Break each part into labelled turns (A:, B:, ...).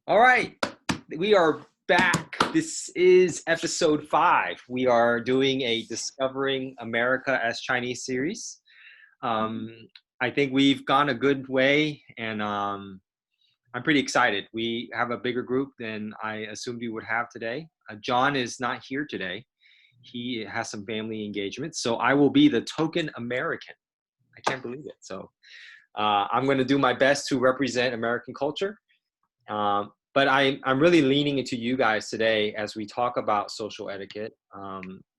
A: All right, we are back. This is episode 5. We are doing a Discovering America as Chinese series. Um, I think we've gone a good way, and I'm pretty excited. We have a bigger group than I assumed we would have today. John is not here today. He has some family engagements, so I will be the token American. I can't believe it. So I'm going to do my best to represent American culture. But I'm really leaning into you guys today as we talk about social etiquette.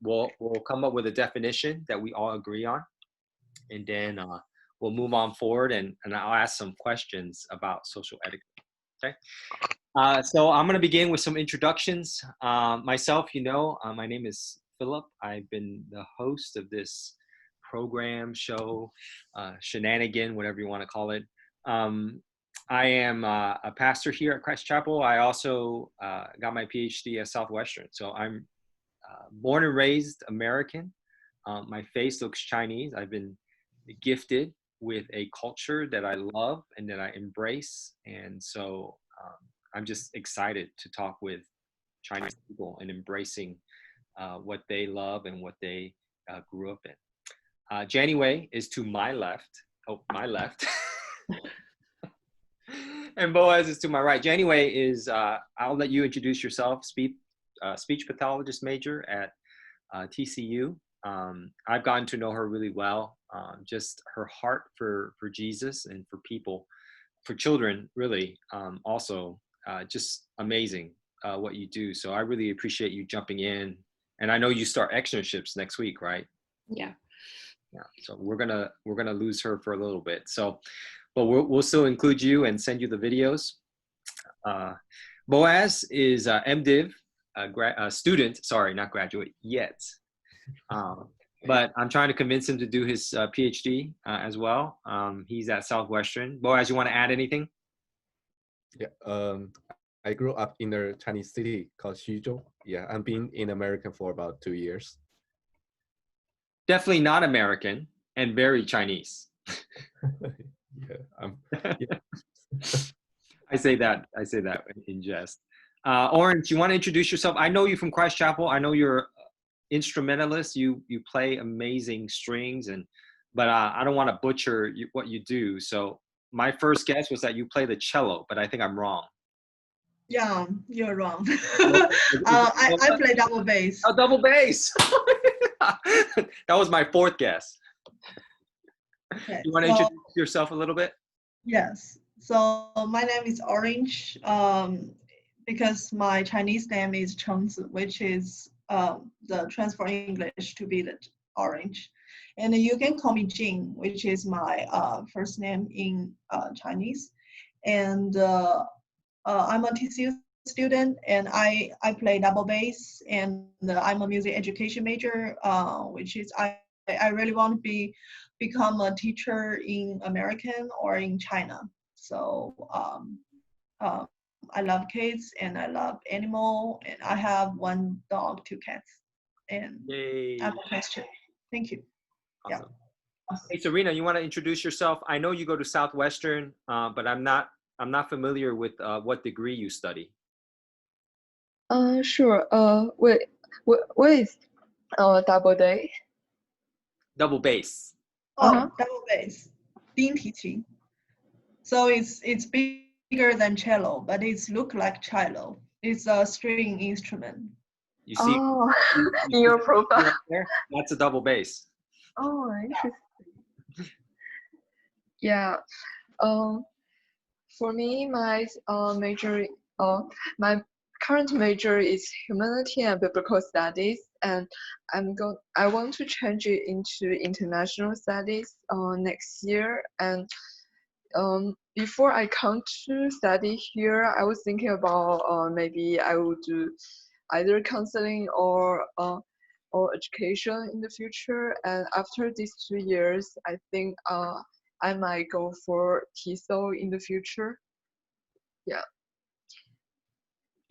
A: We'll come up with a definition that we all agree on, and then we'll move on forward, and I'll ask some questions about social etiquette. Okay. So I'm going to begin with some introductions. Myself, my name is Philip. I've been the host of this program, show, shenanigan, whatever you want to call it. I am a pastor here at Christ Chapel. I also got my PhD at Southwestern. So I'm born and raised American. My face looks Chinese. I've been gifted with a culture that I love and that I embrace. And so I'm just excited to talk with Chinese people and embracing what they love and what they grew up in. Jenny Wei is to my left. Oh, my left. And Boaz is to my right. Jenny Wei is, I'll let you introduce yourself, speech pathologist major at TCU. I've gotten to know her really well. Just her heart for Jesus and for people, for children, really, also just amazing what you do. So I really appreciate you jumping in. And I know you start externships next week, right?
B: Yeah.
A: So we're gonna lose her for a little bit. So, but we'll still include you and send you the videos. Boaz is MDiv, a student. Sorry, not graduate yet. But I'm trying to convince him to do his PhD as well. He's at Southwestern. Boaz, you want to add anything?
C: Yeah, I grew up in a Chinese city called Xuzhou. Yeah, I've been in America for about 2 years.
A: Definitely not American and very Chinese.
C: Yeah.
A: I say that in jest. Orange, you want to introduce yourself? I know you from Christ Chapel. I know you're instrumentalist. You play amazing strings, but I don't want to butcher what you do. So my first guess was that you play the cello, but I think I'm wrong.
B: Yeah, you're wrong. I play double bass.
A: Oh, double bass. That was my fourth guess. Okay, you want to introduce yourself a little bit?
B: Yes. So my name is Orange, because my Chinese name is Chengzi, which is the transfer English to be the orange. And you can call me Jing, which is my first name in Chinese. And I'm a TCU student, and I play double bass, and I'm a music education major, which is I really want to become a teacher in American or in China. So I love kids and I love animal, and I have 1 dog, 2 cats, and I have a question. Thank you.
A: Awesome. Yeah. Hey, Serena, you want to introduce yourself? I know you go to Southwestern, but I'm not familiar with what degree you study.
D: Sure. What is double day?
A: Double bass.
B: Oh, double bass. 低提琴. So it's bigger than cello, but it's look like cello. It's a string instrument.
A: You see?
D: Oh, in your profile.
A: Right there? That's a double bass.
D: Oh, interesting. Yeah. For me, my my current major is humanity and biblical studies, and I want to change it into international studies next year. And before I come to study here, I was thinking about maybe I would do either counseling or education in the future. And after these 2 years, I think I might go for TESOL in the future. Yeah.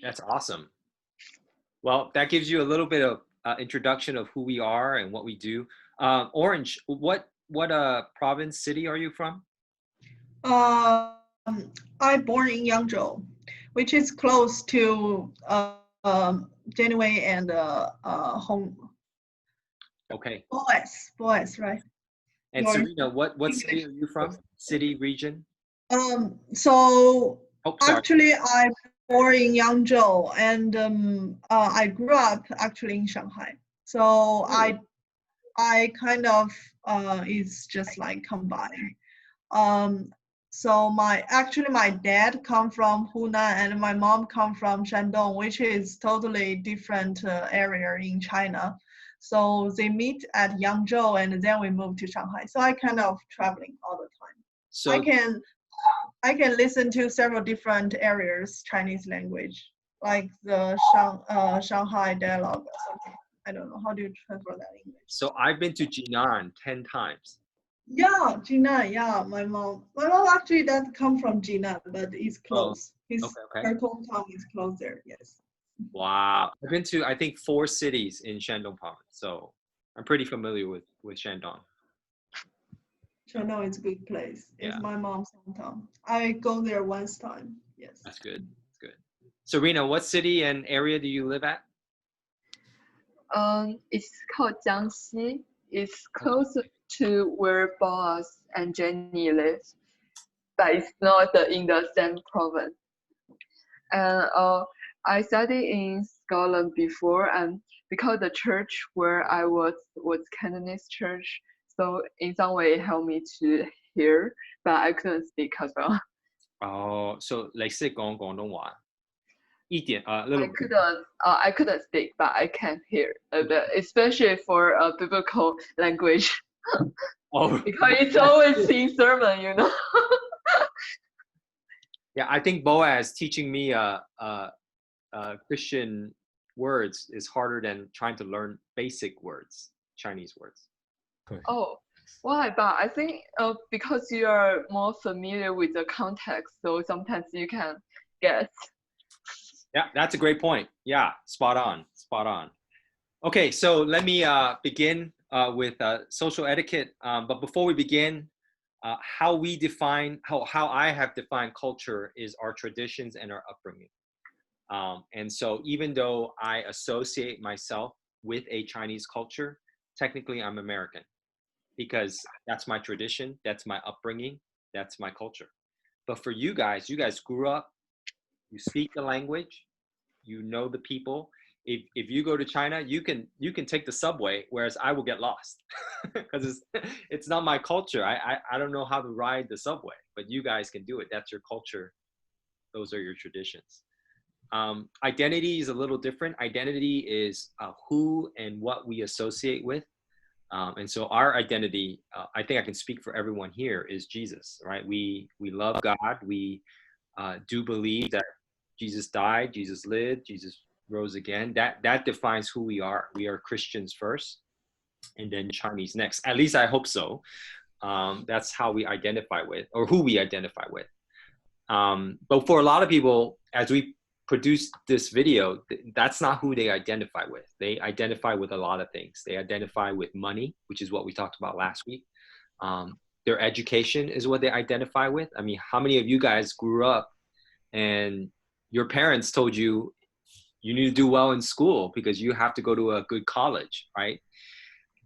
A: That's awesome. Well, that gives you a little bit of introduction of who we are and what we do. Orange, what province, city are you from?
B: I'm born in Yangzhou, which is close to Janeway and Hong
A: Okay.
B: Boas, right?
A: And
B: Your
A: Serena, what city are you from? City, region?
B: So
A: Oh, sorry.
B: actually, I'm born in Yangzhou, and I grew up actually in Shanghai. So I kind of it's just like combined. Um, so my dad come from Hunan and my mom come from Shandong, which is totally different area in China. So they meet at Yangzhou and then we moved to Shanghai. So I kind of traveling all the time.
A: So
B: I can listen to several different areas Chinese language, like the Shanghai dialogue or something. I don't know how do you transfer that in English.
A: so I've been to Jinan 10 times.
B: Yeah, Jinan. Yeah, my mom actually doesn't come from Jinan, but it's close.
A: Okay.
B: Her hometown is close there. Yes.
A: Wow. I've been to, I think, 4 cities in Shandong province. So I'm pretty familiar with Shandong.
B: Shandong is a good place.
A: Yeah.
B: It's my mom's hometown. I go there once time. Yes.
A: That's good. That's good. Serena, what city and area do you live at?
D: It's called Jiangxi. It's closer to where Boaz and Jenny live, but it's not in the same province. And I studied in Scotland before, and because the church where I was Cantonese church, so in some way it helped me to hear, but I couldn't speak as well.
A: Oh, so 你識講廣東話？一點 a little bit.
D: I couldn't speak, but I can hear a bit, especially for a biblical language.
A: Oh,
D: Because it's always in sermon, you know.
A: yeah, I think Boaz teaching me Christian words is harder than trying to learn basic words, Chinese words.
D: Oh, why? But I think because you are more familiar with the context, so sometimes you can guess.
A: Yeah, that's a great point. Yeah, spot on, spot on. Okay, so let me begin with social etiquette. But before we begin, how I have defined culture is our traditions and our upbringing. And so even though I associate myself with a Chinese culture, technically I'm American because that's my tradition, that's my upbringing, that's my culture. But for you guys grew up, you speak the language, you know the people. If you go to China, you can take the subway, whereas I will get lost because it's not my culture. I don't know how to ride the subway, but you guys can do it. That's your culture. Those are your traditions. Identity is a little different. Identity is who and what we associate with. And so our identity, I think I can speak for everyone here, is Jesus, right? We love God. We do believe that Jesus died, Jesus lived, Jesus rose again. That defines who we are. We are Christians first, and then Chinese next. At least I hope so. That's how we identify with, or who we identify with. But for a lot of people, as we produce this video, that's not who they identify with. They identify with a lot of things. They identify with money, which is what we talked about last week. Their education is what they identify with. I mean, how many of you guys grew up and your parents told you you need to do well in school because you have to go to a good college, right?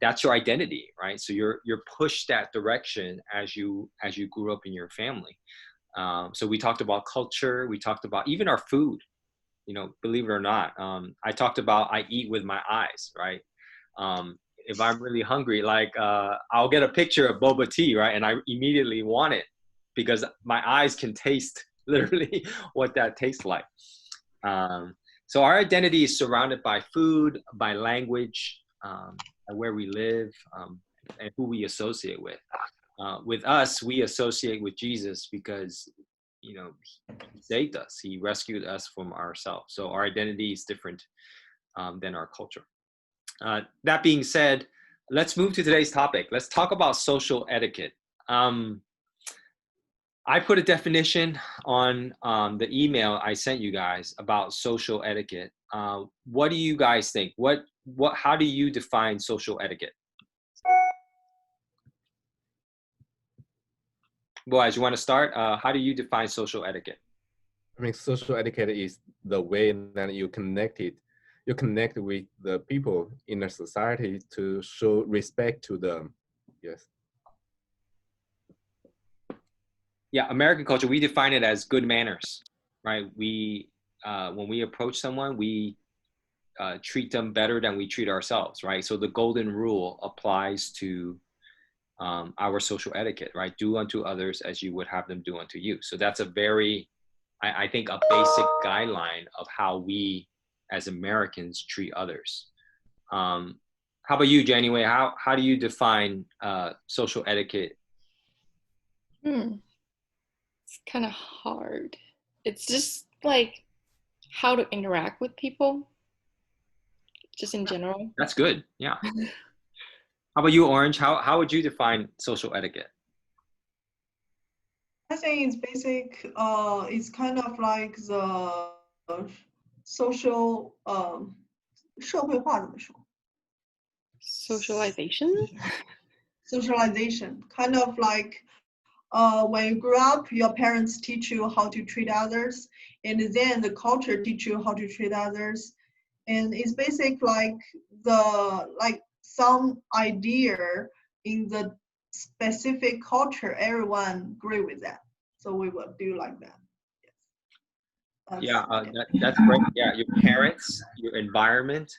A: That's your identity, right? So you're pushed that direction as you grew up in your family. So we talked about culture. We talked about even our food, you know, believe it or not. I talked about I eat with my eyes, right? If I'm really hungry, like I'll get a picture of boba tea, right? And I immediately want it because my eyes can taste literally what that tastes like. So our identity is surrounded by food, by language, by where we live, and who we associate with. With us, we associate with Jesus because, you know, he saved us. He rescued us from ourselves. So our identity is different than our culture. That being said, let's move to today's topic. Let's talk about social etiquette. I put a definition on the email I sent you guys about social etiquette. What do you guys think? How do you define social etiquette? Boaz, you want to start? How do you define social etiquette?
C: I mean, social etiquette is the way that you connect with the people in a society to show respect to them. Yes.
A: Yeah, American culture, we define it as good manners, right? We when we approach someone, we treat them better than we treat ourselves, right? So the golden rule applies to our social etiquette, right? Do unto others as you would have them do unto you. So that's a very, I think, a basic guideline of how we as Americans treat others. How about you, Janeway? How do you define social etiquette?
E: It's kind of hard. It's just like how to interact with people, just in general.
A: That's good. Yeah. How about you, Orange? How would you define social etiquette?
B: I think it's basic. It's kind of like the social 社会化怎么说
E: Socialization?
B: socialization, kind of like when you grow up, your parents teach you how to treat others, and then the culture teach you how to treat others, and it's basic like some idea in the specific culture. Everyone agree with that, so we will do like that. Yes.
A: That's great. Yeah, your parents, your environment,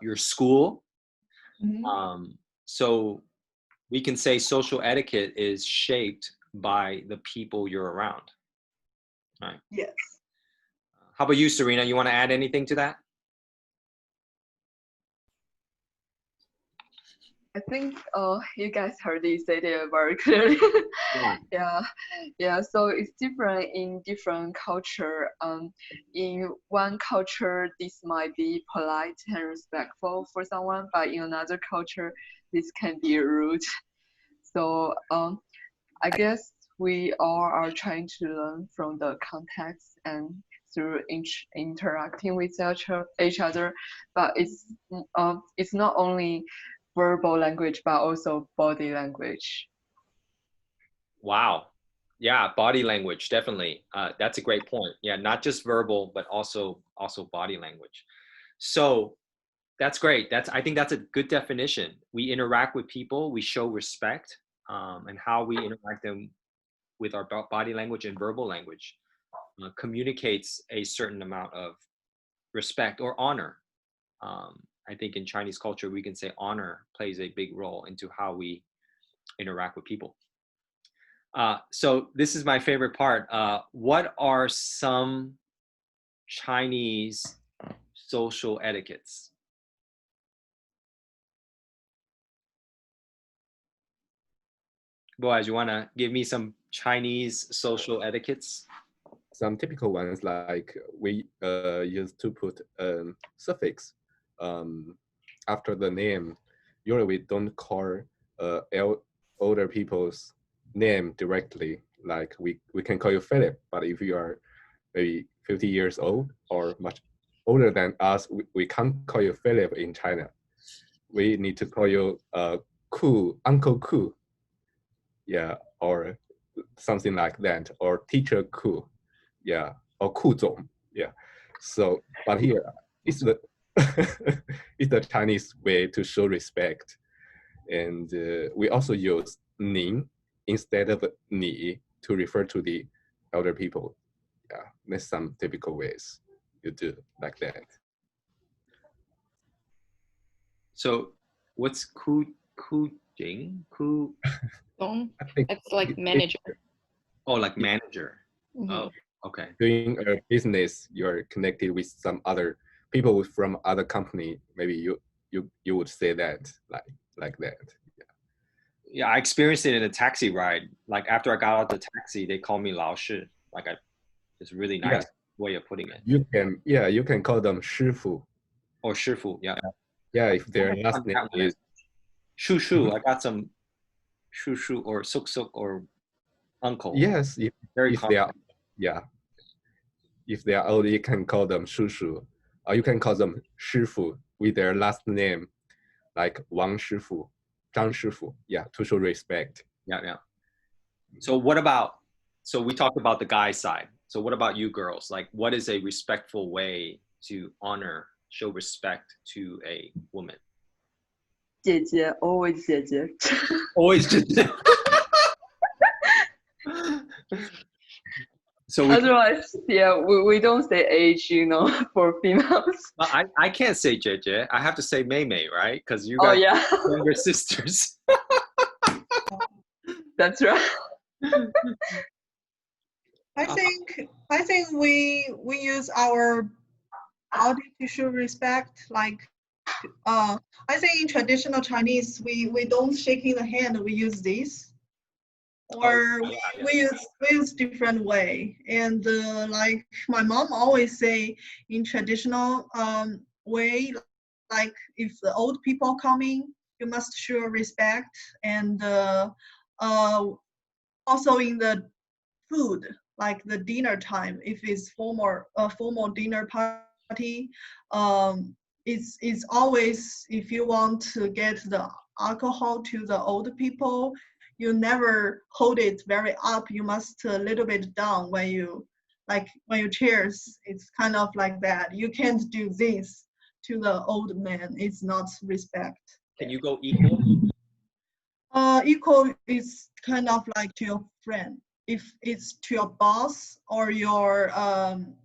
A: your school. So we can say social etiquette is shaped by the people you're around. Right.
B: Yes.
A: How about you, Serena? You want to add anything to that?
D: I think you guys heard this idea very clearly. Yeah. So it's different in different culture. In one culture, this might be polite and respectful for someone, but in another culture, this can be rude. So I guess we all are trying to learn from the context and through interacting with each other, but it's not only verbal language, but also body language.
A: Wow. Yeah, body language, definitely. That's a great point. Yeah, not just verbal, but also body language. So that's great. I think that's a good definition. We interact with people, we show respect, and how we interact them with our body language and verbal language communicates a certain amount of respect or honor. I think in Chinese culture, we can say honor plays a big role into how we interact with people. So this is my favorite part. What are some Chinese social etiquettes? Boaz, you want to give me some Chinese social etiquettes?
C: Some typical ones like we used to put suffix after the name. Usually we don't call older people's name directly. Like we can call you Philip, but if you are maybe 50 years old or much older than us, we can't call you Philip in China. We need to call you Ku, Uncle Ku. Yeah, or something like that, or Teacher Ku. Yeah, or Ku Zong. Yeah. So, but here it's the it's the Chinese way to show respect, and we also use Ning instead of Ni to refer to the elder people. Yeah, that's some typical ways you do like that.
A: So what's ku jing? Ku
C: I think
E: It's like manager.
A: Oh, like manager.
E: Mhm.
A: Oh, okay.
C: doing a business, you're connected with some other people from other company. Maybe you would say that like that.
A: Yeah, I experienced it in a taxi ride. Like after I got out the taxi, they call me Lao Shi. Like it's a really nice way of putting it.
C: You can call them 师傅.
A: Or Shifu, yeah.
C: Yeah, if their last name is
A: Shu Shu. I got some Shu Shu or Suk Suk or uncle.
C: yes,
A: Very
C: if
A: common.
C: they are if they are old, you can call them 叔叔, or you can call them 师傅 with their last name, like Wang 师傅, 张师傅. Yeah, to show respect.
A: Yeah. So so we talked about the guy side. So what about you girls? Like, what is a respectful way to honor, show respect to a woman?
D: 姐姐 always 姐姐
A: Always just. So
D: otherwise yeah we don't say age for females.
A: I can't say JJ. I have to say Mei Mei, right? Because you
D: Oh
A: guys
D: yeah.
A: are younger sisters.
D: That's right.
B: I think we use our body to show respect. Like I think in traditional Chinese we don't shaking the hand. We use this, or we use different way. And like my mom always say in traditional way, like if the old people coming, you must show respect. And also in the food, like the dinner time, if it's formal dinner party, it's always, if you want to get the alcohol to the old people, you never hold it very up. You must a little bit down when you cheers. It's kind of like that. You can't do this to the old man. It's not respect.
A: Can you go equal?
B: Equal is kind of like to your friend. If it's to your boss or your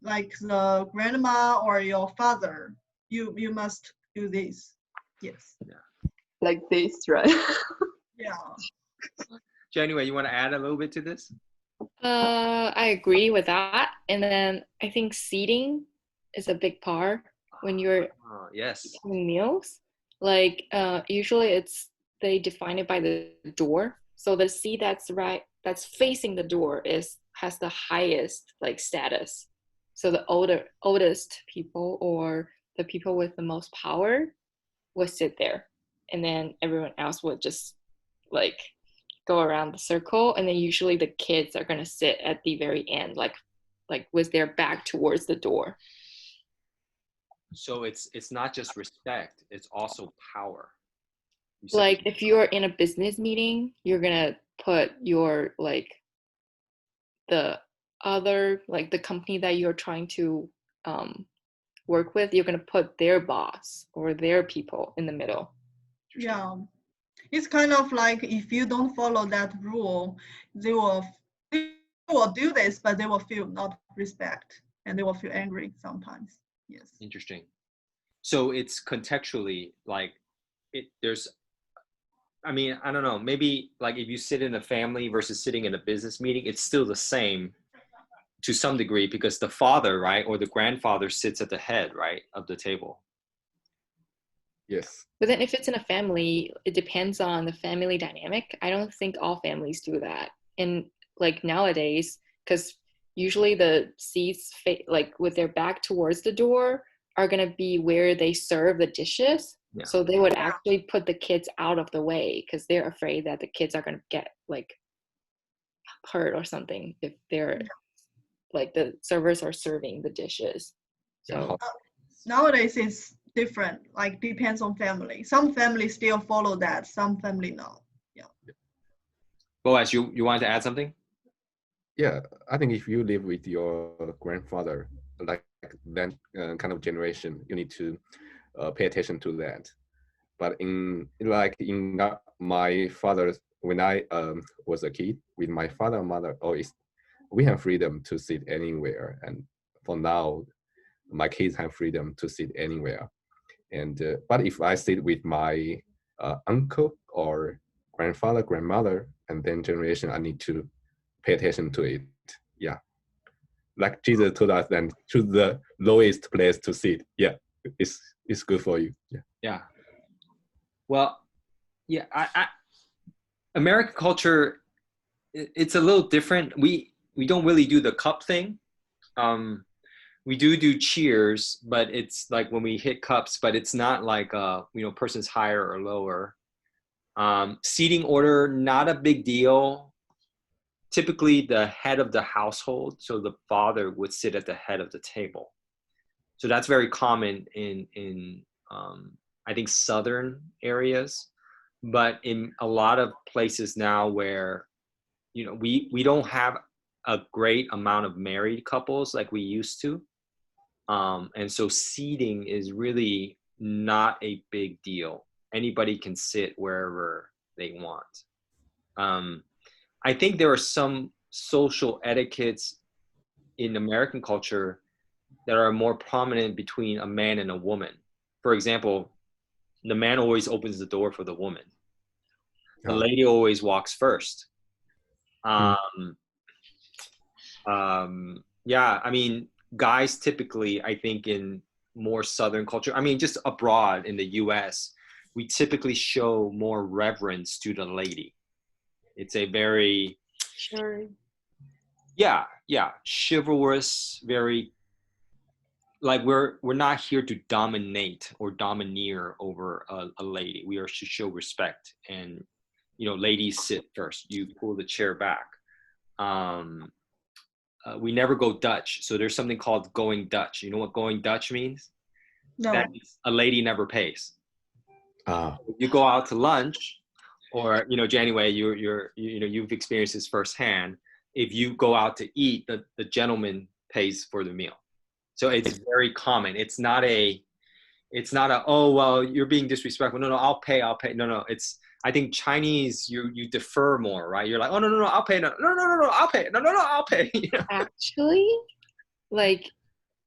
B: like the grandma or your father, you must do this. Yes.
D: Like this, right?
B: Yeah.
A: January, you want to add a little bit to this?
E: I agree with that. And then I think seating is a big part when you're
A: Yes.
E: having meals. Like usually they define it by the door. So the seat that's facing the door has the highest like status. So the oldest people or the people with the most power would sit there, and then everyone else would just like go around the circle, and then usually the kids are gonna sit at the very end, like with their back towards the door.
A: So it's not just respect; it's also power.
E: Like if you're in a business meeting, you're gonna put your like the other like the company that you're trying to work with, you're gonna put their boss or their people in the middle.
B: Yeah. It's kind of like if you don't follow that rule, they will do this, but they will feel not respect and they will feel angry sometimes. Yes.
A: Interesting. So it's contextually like there's, I mean, I don't know, maybe like if you sit in a family versus sitting in a business meeting, it's still the same to some degree because the father, right, or the grandfather sits at the head, right, of the table.
C: Yes.
E: But then if it's in a family, it depends on the family dynamic. I don't think all families do that. And like nowadays, because usually the seats like with their back towards the door are going to be where they serve the dishes.
A: Yeah.
E: So they would actually put the kids out of the way because they're afraid that the kids are going to get like hurt or something if they're like the servers are serving the dishes. So
B: nowadays it's different, like depends on family. Some families still follow that, some family not. Yeah.
A: Boaz, you wanted to add something?
C: Yeah, I think if you live with your grandfather, like that kind of generation, you need to pay attention to that. But in my father's, when I was a kid, with my father and mother, always we have freedom to sit anywhere. And for now, my kids have freedom to sit anywhere. And but if I sit with my uncle or grandfather, grandmother, and then generation, I need to pay attention to it. Yeah, like Jesus told us, then choose the lowest place to sit. Yeah, it's good for you. Yeah.
A: Yeah. Well, yeah, American culture, it's a little different. We don't really do the cup thing. We do cheers, but it's like when we hit cups, but it's not like person's higher or lower. Seating order, not a big deal. Typically the head of the household, so the father would sit at the head of the table. So that's very common in I think southern areas, but in a lot of places now where we don't have a great amount of married couples like we used to. And so seating is really not a big deal. Anybody can sit wherever they want. I think there are some social etiquettes in American culture that are more prominent between a man and a woman. For example, the man always opens the door for the woman. The lady always walks first. Yeah, I mean, guys typically, I think in more Southern culture, I mean, just abroad in the US, we typically show more reverence to the lady. It's a very,
E: Sure.
A: yeah, chivalrous, very, like we're not here to dominate or domineer over a lady. We are to show respect, and ladies sit first. You pull the chair back. We never go Dutch, so there's something called going Dutch. You know what going Dutch means?
B: No.
A: That means a lady never pays.
C: Ah.
A: You go out to lunch, or January, you've experienced this firsthand. If you go out to eat, the gentleman pays for the meal. So it's very common. It's not a oh well, you're being disrespectful. No, I'll pay. No. I think Chinese, you defer more, right? You're like, oh no, I'll pay. No, I'll pay. No, I'll pay.
E: Actually, like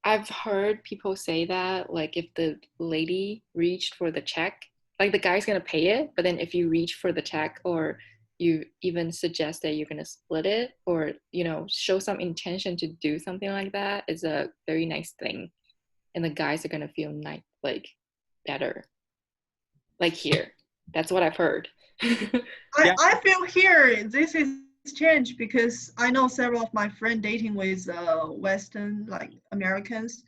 E: I've heard people say that, like if the lady reached for the check, like the guy's gonna pay it, but then if you reach for the check or you even suggest that you're gonna split it, or show some intention to do something like that, is a very nice thing, and the guys are gonna feel like better. Like here, that's what I've heard.
A: Yeah.
B: I feel here this is changed because I know several of my friends dating with Western, like Americans.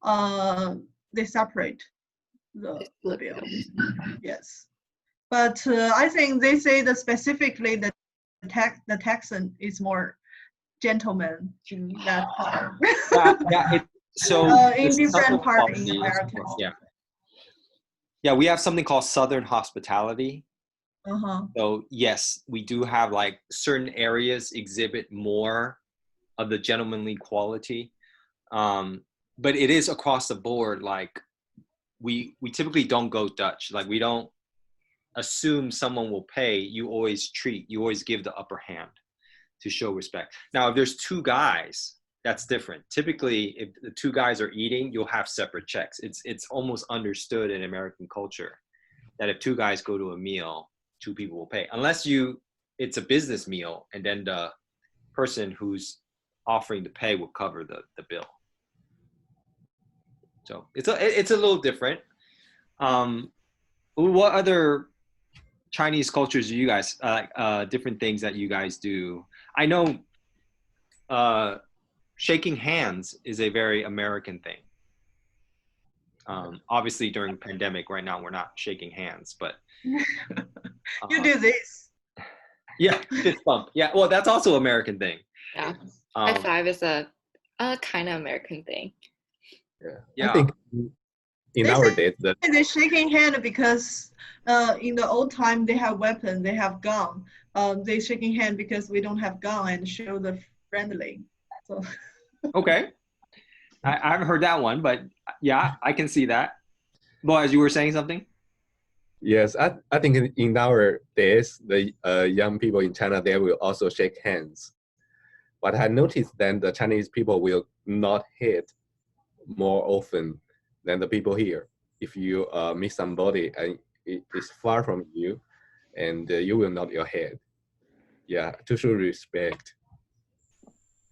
B: They separate the bill. Yes, but I think they say that specifically the Texan is more gentleman in that part.
A: Yeah. So
B: in different part in
A: policies,
B: America.
A: Yeah, we have something called Southern hospitality.
B: Uh-huh.
A: So yes, we do have like certain areas exhibit more of the gentlemanly quality, but it is across the board. Like we typically don't go Dutch. Like we don't assume someone will pay. You always give the upper hand to show respect. Now, if there's two guys, that's different. Typically, if the two guys are eating, you'll have separate checks. It's almost understood in American culture that if two guys go to a meal, two people will pay, unless it's a business meal, and then the person who's offering to pay will cover the bill. So it's a little different. What other Chinese cultures do you guys different things that you guys do? I know shaking hands is a very American thing. Obviously during pandemic right now we're not shaking hands, but
B: you do this.
A: Yeah, fist bump. Yeah, well that's also American thing.
E: Yeah. High five is a kind of American thing.
C: Yeah. I think in our days that
B: they're shaking hand because in the old time they have weapon, they have gun. They shaking hand because we don't have gun and show the friendly. So.
A: Okay, I haven't heard that one, but yeah, I can see that. Boaz, you were saying something?
C: Yes, I think in our days the young people in China, they will also shake hands. But I noticed then the Chinese people will not hit more often than the people here. If you meet somebody and it is far from you, and you will nod your head. Yeah, to show respect.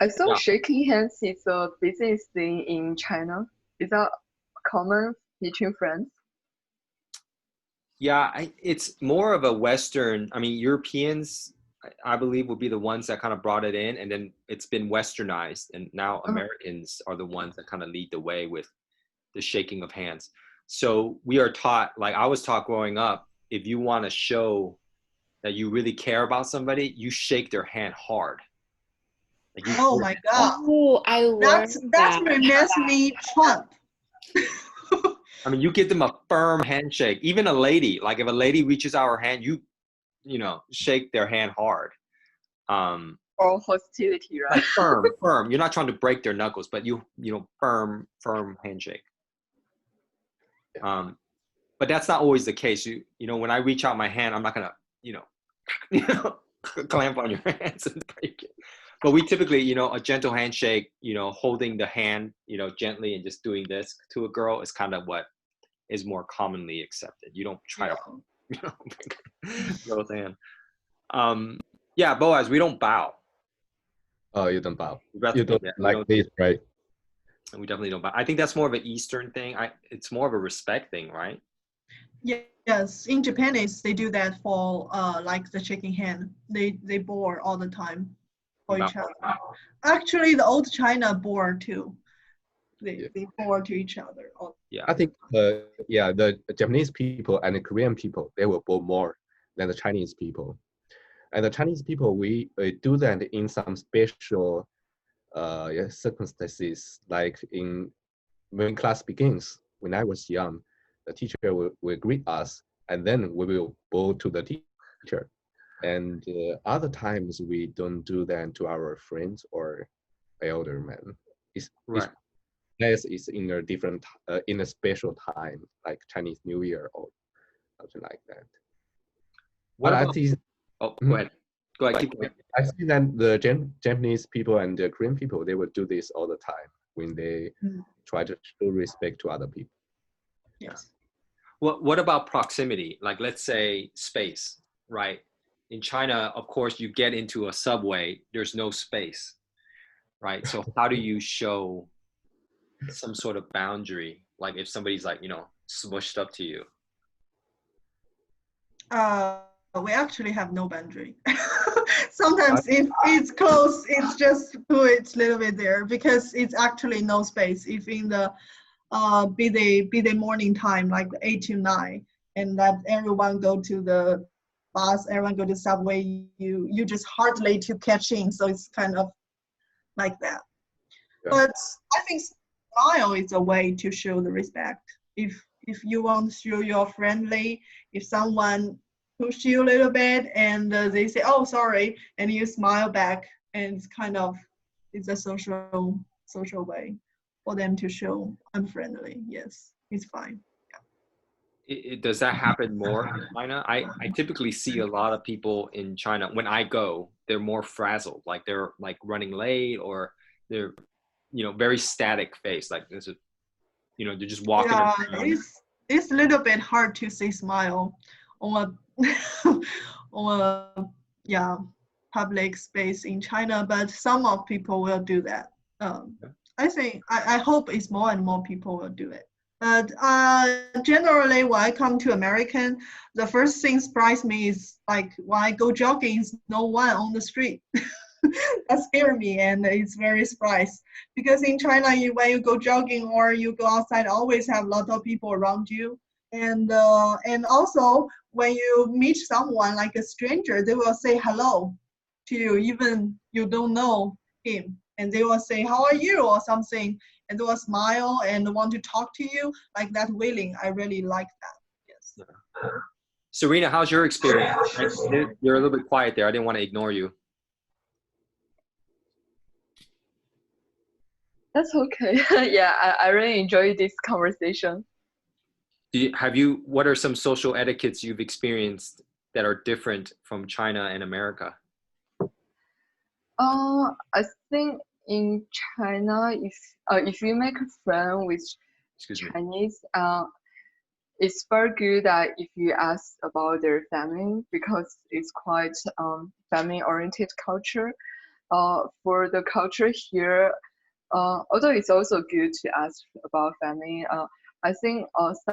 D: I thought shaking hands is a business thing in China. Is that common between friends?
A: Yeah, it's more of a Western. I mean, Europeans, I believe, will be the ones that kind of brought it in, and then it's been Westernized, and now Americans are the ones that kind of lead the way with the shaking of hands. So we are taught, like I was taught growing up, if you want to show that you really care about somebody, you shake their hand hard. Like
B: oh my God!
E: Oh, I learned
B: that reminds me Trump.
A: I mean, you give them a firm handshake. Even a lady, like if a lady reaches out her hand, you shake their hand hard.
D: or hostility, right?
A: Like firm. You're not trying to break their knuckles, but you know, firm handshake. But that's not always the case. You know, when I reach out my hand, I'm not gonna, you know, you know, clamp on your hands and break it. But we typically, you know, a gentle handshake, you know, holding the hand, you know, gently and just doing this to a girl is kind of what is more commonly accepted. You don't try to, you know, break girl's hand. Yeah, Boaz, we don't bow.
C: Oh, you don't bow.
A: We
C: You don't
A: yeah, we
C: like
A: don't,
C: this, right?
A: we definitely don't bow. I think that's more of an Eastern thing. It's more of a respect thing, right?
B: Yes, in Japanese they do that for like the shaking hand. They bow all the time for each other. Actually, the old China bow too. They bow to each other.
A: Yeah.
C: I think yeah, the Japanese people and the Korean people, they will bow more than the Chinese people. And the Chinese people, we do that in some special circumstances, like when class begins. When I was young, the teacher will greet us, and then we will bow to the teacher. And other times we don't do that to our friends or elder men.
A: Right.
C: It's in a different, in a special time, like Chinese New Year or something like that.
A: What
C: But
A: about?
C: I see,
A: Oh, go ahead. Go ahead. Keep going.
C: I see that the Japanese people and the Korean people, they will do this all the time when they try to show respect to other people.
B: Yes.
A: What about proximity? Like, let's say space, right? In China, of course, you get into a subway, there's no space, right? So how do you show some sort of boundary? Like if somebody's like, you know, smushed up to you.
B: We actually have no boundary. Sometimes if it's close, it's just put it a little bit there because it's actually no space. If in the be the morning time, like 8 to 9, and that everyone go to the bus, everyone go to subway, you just hardly to catch in. So it's kind of like that.
C: Yeah.
B: But I think smile is a way to show the respect. If you want to show you're friendly, if someone push you a little bit and they say, "Oh, sorry," and you smile back, and it's a social way for them to show I'm friendly. Yes, it's fine.
A: Does that happen more in China? I typically see a lot of people in China when I go, they're more frazzled, like they're like running late or they're, you know, very static face, like this is, you know, they're just walking
B: Yeah,
A: around.
B: it's a little bit hard to say smile on a on a public space in China, but some of people will do that. I hope it's more and more people will do it. But generally, when I come to American, the first thing surprised me is like when I go jogging, no one on the street. That scared me, and it's very surprised because in China, when you go jogging or you go outside, always have a lot of people around you, and also when you meet someone like a stranger, they will say hello to you, even you don't know him, and they will say how are you or something, and they will smile and want to talk to you like that. Willing, I really like that. Yes.
A: Serena, how's your experience? You're a little bit quiet there. I didn't want to ignore you.
D: That's okay. Yeah, I really enjoy this conversation.
A: What are some social etiquettes you've experienced that are different from China and America?
D: I think in China, if you make a friend with Chinese, it's very good that if you ask about their family because it's quite family-oriented culture. For the culture here, although it's also good to ask about family, I think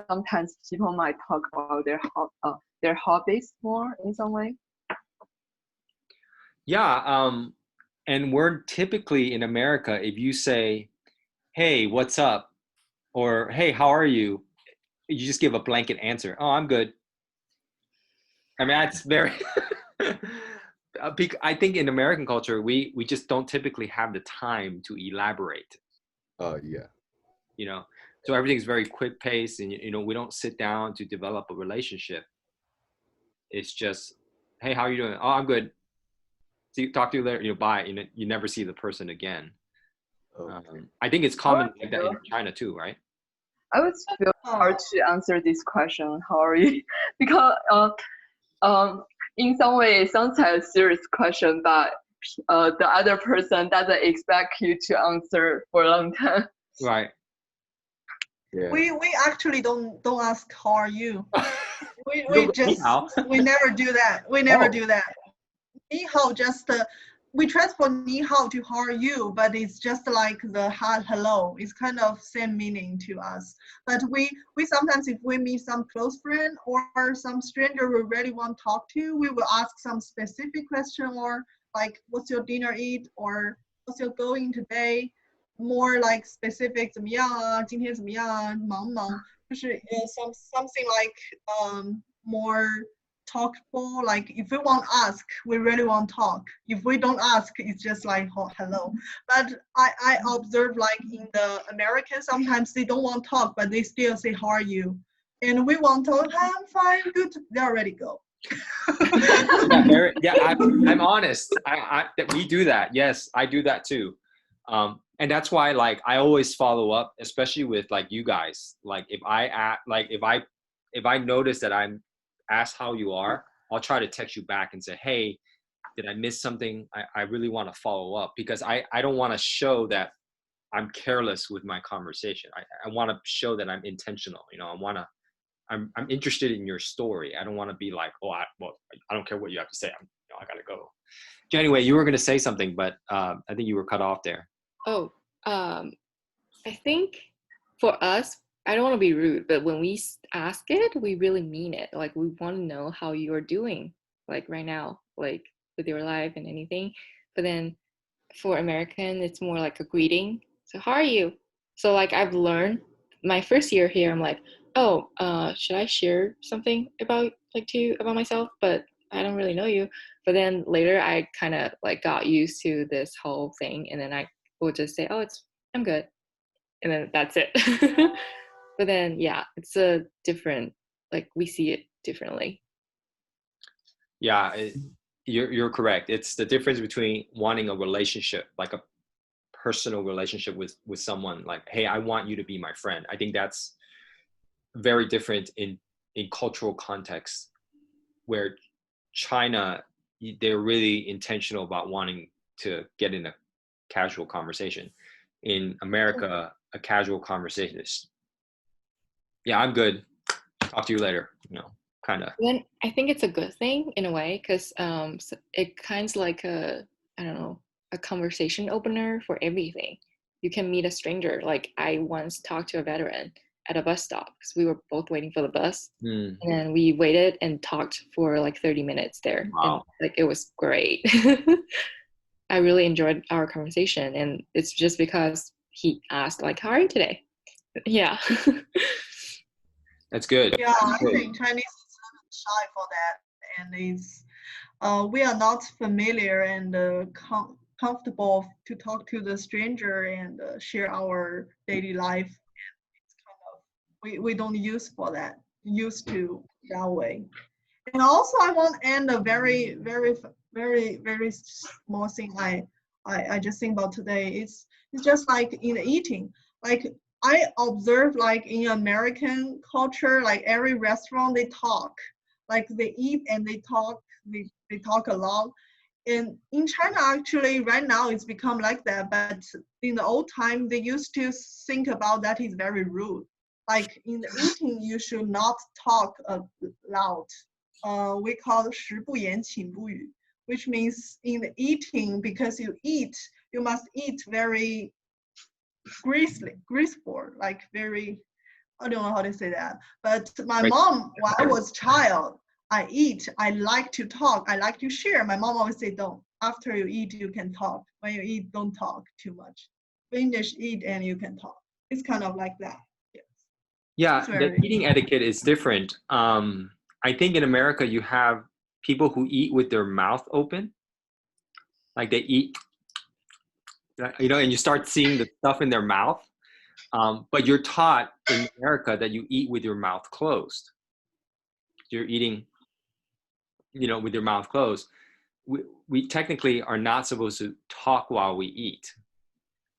D: sometimes people might talk about their hobbies more in some way.
A: Yeah, and we're typically in America, if you say, "Hey, what's up?" or "Hey, how are you?" you just give a blanket answer. "Oh, I'm good." I mean, that's very. I think in American culture, we just don't typically have the time to elaborate.
C: Yeah.
A: You know, so everything's very quick paced, and you know, we don't sit down to develop a relationship. It's just, "Hey, how are you doing?" "Oh, I'm good." talk to you later, bye. You never see the person again.
C: Okay.
A: I think it's common like that in China too, right?
D: I would feel hard to answer this question. How are you? Because in some way it sounds like a serious question, but the other person doesn't expect you to answer for a long time.
A: Right.
C: Yeah.
B: We actually don't ask how are you. We
A: Ni
B: just
A: hao.
B: we never do that. We never
A: Oh.
B: do that. Ni hao just we transfer ni hao to how are you, but it's just like the hi hello. It's kind of same meaning to us. But we sometimes if we meet some close friend or some stranger we really want to talk to, we will ask some specific question or like what's your dinner eat or what's your going today. More like specific 怎么样啊，今天怎么样啊，忙不忙？就是something like more talkable. Like if we want to ask, we really want to talk. If we don't ask, it's just like oh, hello. But I observe like in the Americans sometimes they don't want to talk, but they still say how are you, and we want to talk. Hi, I'm fine, good. They already go.
A: I'm honest. That we do that. Yes, I do that too. And that's why like I always follow up, especially with like you guys. Like if I notice that I'm asked how you are, I'll try to text you back and say, hey, did I miss something? I really want to follow up because I don't want to show that I'm careless with my conversation. I want to show that I'm intentional. I'm interested in your story. I don't want to be like, I don't care what you have to say. I gotta go. Anyway, you were gonna say something, but I think you were cut off there.
E: Oh, I think for us, I don't want to be rude, but when we ask it, we really mean it. Like we want to know how you're doing, like right now, like with your life and anything. But then for American, it's more like a greeting. So how are you? So like I've learned my first year here, I'm like, oh, should I share something about about myself? But I don't really know you. But then later I kind of like got used to this whole thing, and then I would just say, oh, I'm good, and then that's it. But then yeah, it's a different, like we see it differently.
A: Yeah, you're correct. It's the difference between wanting a relationship, like a personal relationship with someone. Like, hey, I want you to be my friend. I think that's very different in cultural context, where China, they're really intentional about wanting to get in a casual conversation. In America, a casual conversation is, yeah, I'm good. Talk to you later. Kind of.
E: Then I think it's a good thing in a way because it kind of like I don't know, a conversation opener for everything. You can meet a stranger. Like I once talked to a veteran at a bus stop because we were both waiting for the bus, and then we waited and talked for like 30 minutes there.
A: Wow.
E: And like it was great. I really enjoyed our conversation, and it's just because he asked like, how are you today? Yeah.
A: That's good.
B: Yeah, I think Chinese is a little shy for that, and it's we are not familiar and comfortable to talk to the stranger and share our daily life. It's kind of we don't used to that way. And also, I want to end a very small thing I just think about today. It's just like in the eating. Like I observe like in American culture, like every restaurant they talk, like they eat and they talk, they talk a lot. And in China, actually, right now it's become like that. But in the old time, they used to think about that is very rude. Like in the eating, you should not talk loud. We call 食不言，寝不语, which means in the eating, because you eat, you must eat very graceful, like very, I don't know how to say that. But my mom, when I was child, I eat, I like to talk, I like to share. My mom always say, don't. After you eat, you can talk. When you eat, don't talk too much. Finish, eat, and you can talk. It's kind of like that. Yes.
A: Yeah, the eating etiquette is different. I think in America, you have people who eat with their mouth open. Like they eat, and you start seeing the stuff in their mouth. But you're taught in America that you eat with your mouth closed. You're eating, with your mouth closed. we technically are not supposed to talk while we eat,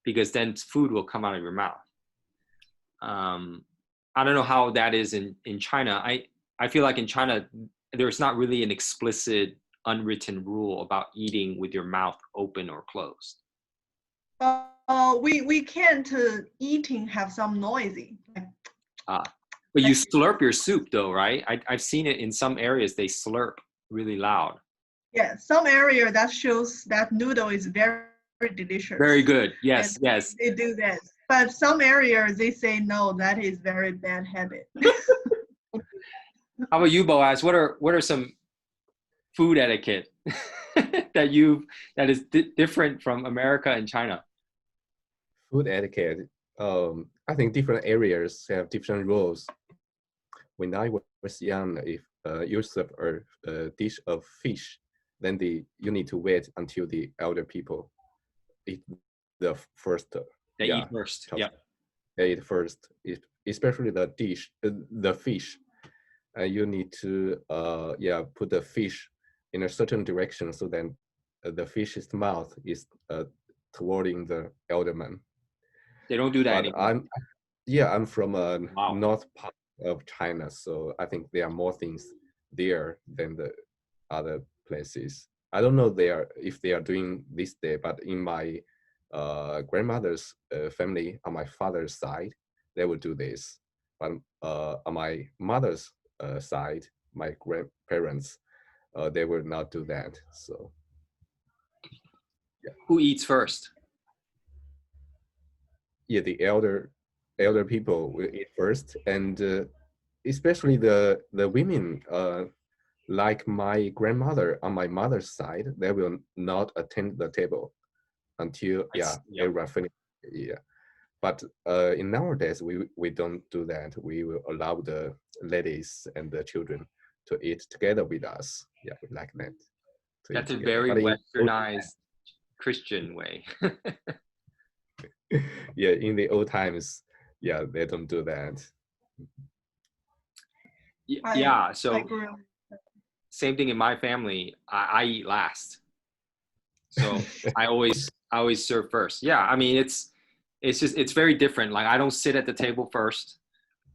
A: because then food will come out of your mouth. I don't know how that is in China. I feel like in China, there's not really an explicit unwritten rule about eating with your mouth open or closed.
B: We can't eating have some noisy.
A: But you slurp your soup though, right? I've seen it in some areas, they slurp really loud.
B: Yeah, some area that shows that noodle is very, very delicious.
A: Very good. Yes,
B: And
A: yes.
B: They do that. But some areas they say no, that is very bad habit.
A: How about you, Boaz? What are some food etiquette that is different from America and China?
C: Food etiquette. I think different areas have different rules. When I was young, if you serve a dish of fish, then you need to wait until the elder people eat the first.
A: They eat first. Yeah.
C: They eat first, especially the dish, the fish. You need to put the fish in a certain direction so then the fish's mouth is towarding the elder man.
A: They don't do that
C: But
A: anymore.
C: I'm from
A: Wow.
C: north part of China, so I think there are more things there than the other places. I don't know if they are doing this day, but in my grandmother's family on my father's side, they would do this. But on my mother's side, my grandparents, they will not do that. So, yeah.
A: Who eats first?
C: Yeah, the elder people will eat first, and especially the women. Like my grandmother on my mother's side, they will not attend the table until everyone finish. Yeah, but in nowadays we don't do that. We will allow the ladies and the children to eat together with us. Yeah, we like that.
A: That's a very westernized Christian way.
C: Yeah, in the old times, yeah, they don't do that.
A: Yeah, so same thing in my family. I eat last, so I always serve first. Yeah, I mean it's very different. Like I don't sit at the table first.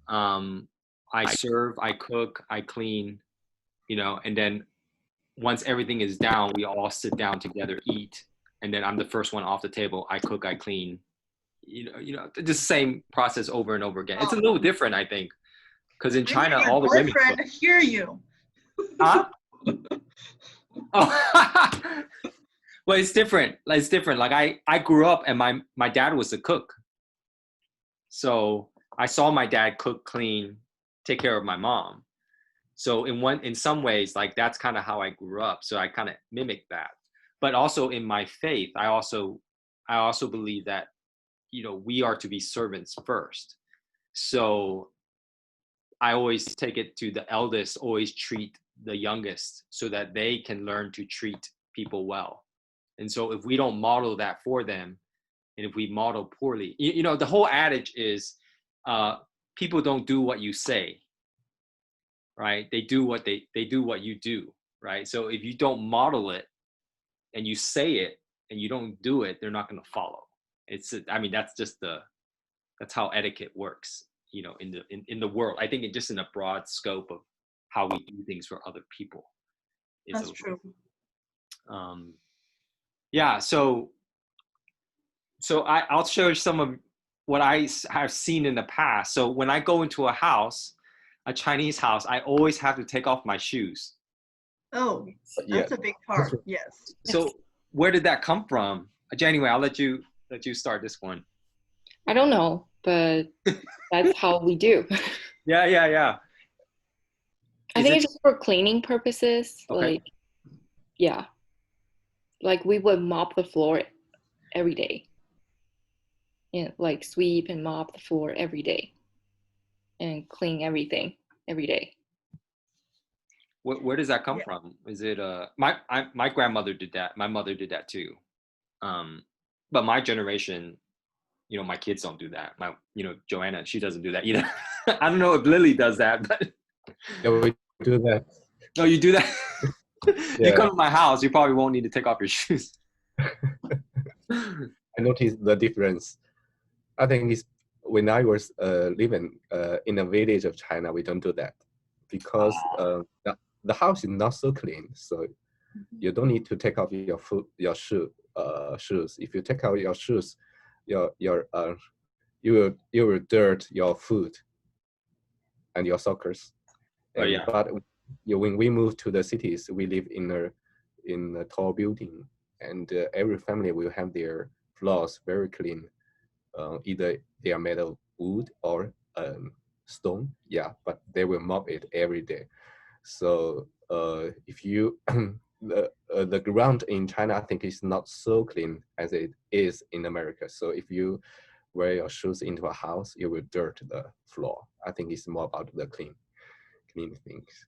A: I serve, I cook, I clean, and then once everything is down, we all sit down together, eat, and then I'm the first one off the table. I cook, I clean. Just the same process over and over again. It's a little different, I think, because in China, all the women
B: boyfriend hear you.
A: Huh? Oh. Well, it's different. It's different. Like I grew up and my dad was a cook. So I saw my dad cook, clean, take care of my mom. So in some ways, like that's kind of how I grew up. So I kind of mimicked that. But also in my faith, I also believe that, we are to be servants first. So I always take it to the eldest, always treat the youngest so that they can learn to treat people well. And so if we don't model that for them, and if we model poorly, the whole adage is people don't do what you say, right? They do what you do, right? So if you don't model it and you say it and you don't do it, they're not going to follow. That's how etiquette works, in the world. I think just in a broad scope of how we do things for other people.
B: That's true.
A: Yeah. So I'll show you some of what I have seen in the past. So when I go into a Chinese house, I always have to take off my shoes.
B: Oh, that's a big part. Yes.
A: So where did that come from? Anyway, I'll let you start this one.
E: I don't know, but that's how we do.
A: Yeah.
E: I think it's just for cleaning purposes.
A: Okay.
E: Like we would mop the floor every day. Like sweep and mop the floor every day and clean everything every day.
A: Where does that come from? Is it my grandmother did that. My mother did that too. But my generation, my kids don't do that. Joanna, she doesn't do that either. I don't know if Lily does that, but
C: yeah, we do that.
A: No, you do that. You come to my house, you probably won't need to take off your shoes.
C: I noticed the difference. I think it's when I was living in a village of China, we don't do that because the house is not so clean. So you don't need to take off your shoes. If you take out your shoes, you will dirt your foot and your sockers.
A: Oh, yeah.
C: But when we move to the cities, we live in a tall building, and every family will have their floors very clean. Either they are made of wood or stone. Yeah, but they will mop it every day. So if you the ground in China, I think is not so clean as it is in America. So if you wear your shoes into a house, you will dirt the floor. I think it's more about the clean things.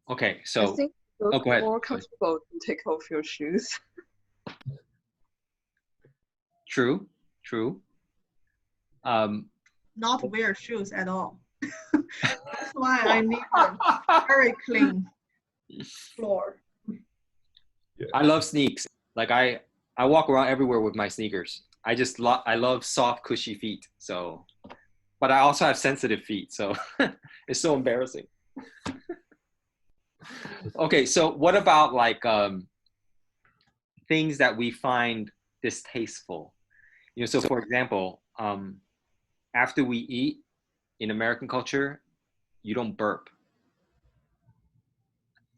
A: Okay,
D: I
A: so
D: think
A: go ahead.
D: more comfortable to take off your shoes.
A: True.
B: Not wear shoes at all. That's why I need a very clean floor.
C: Yeah.
A: I love sneaks. Like I walk around everywhere with my sneakers. I love soft, cushy feet. So, but I also have sensitive feet. So it's so embarrassing. Okay, so what about like things that we find distasteful? You know, so for example, after we eat in American culture, you don't burp.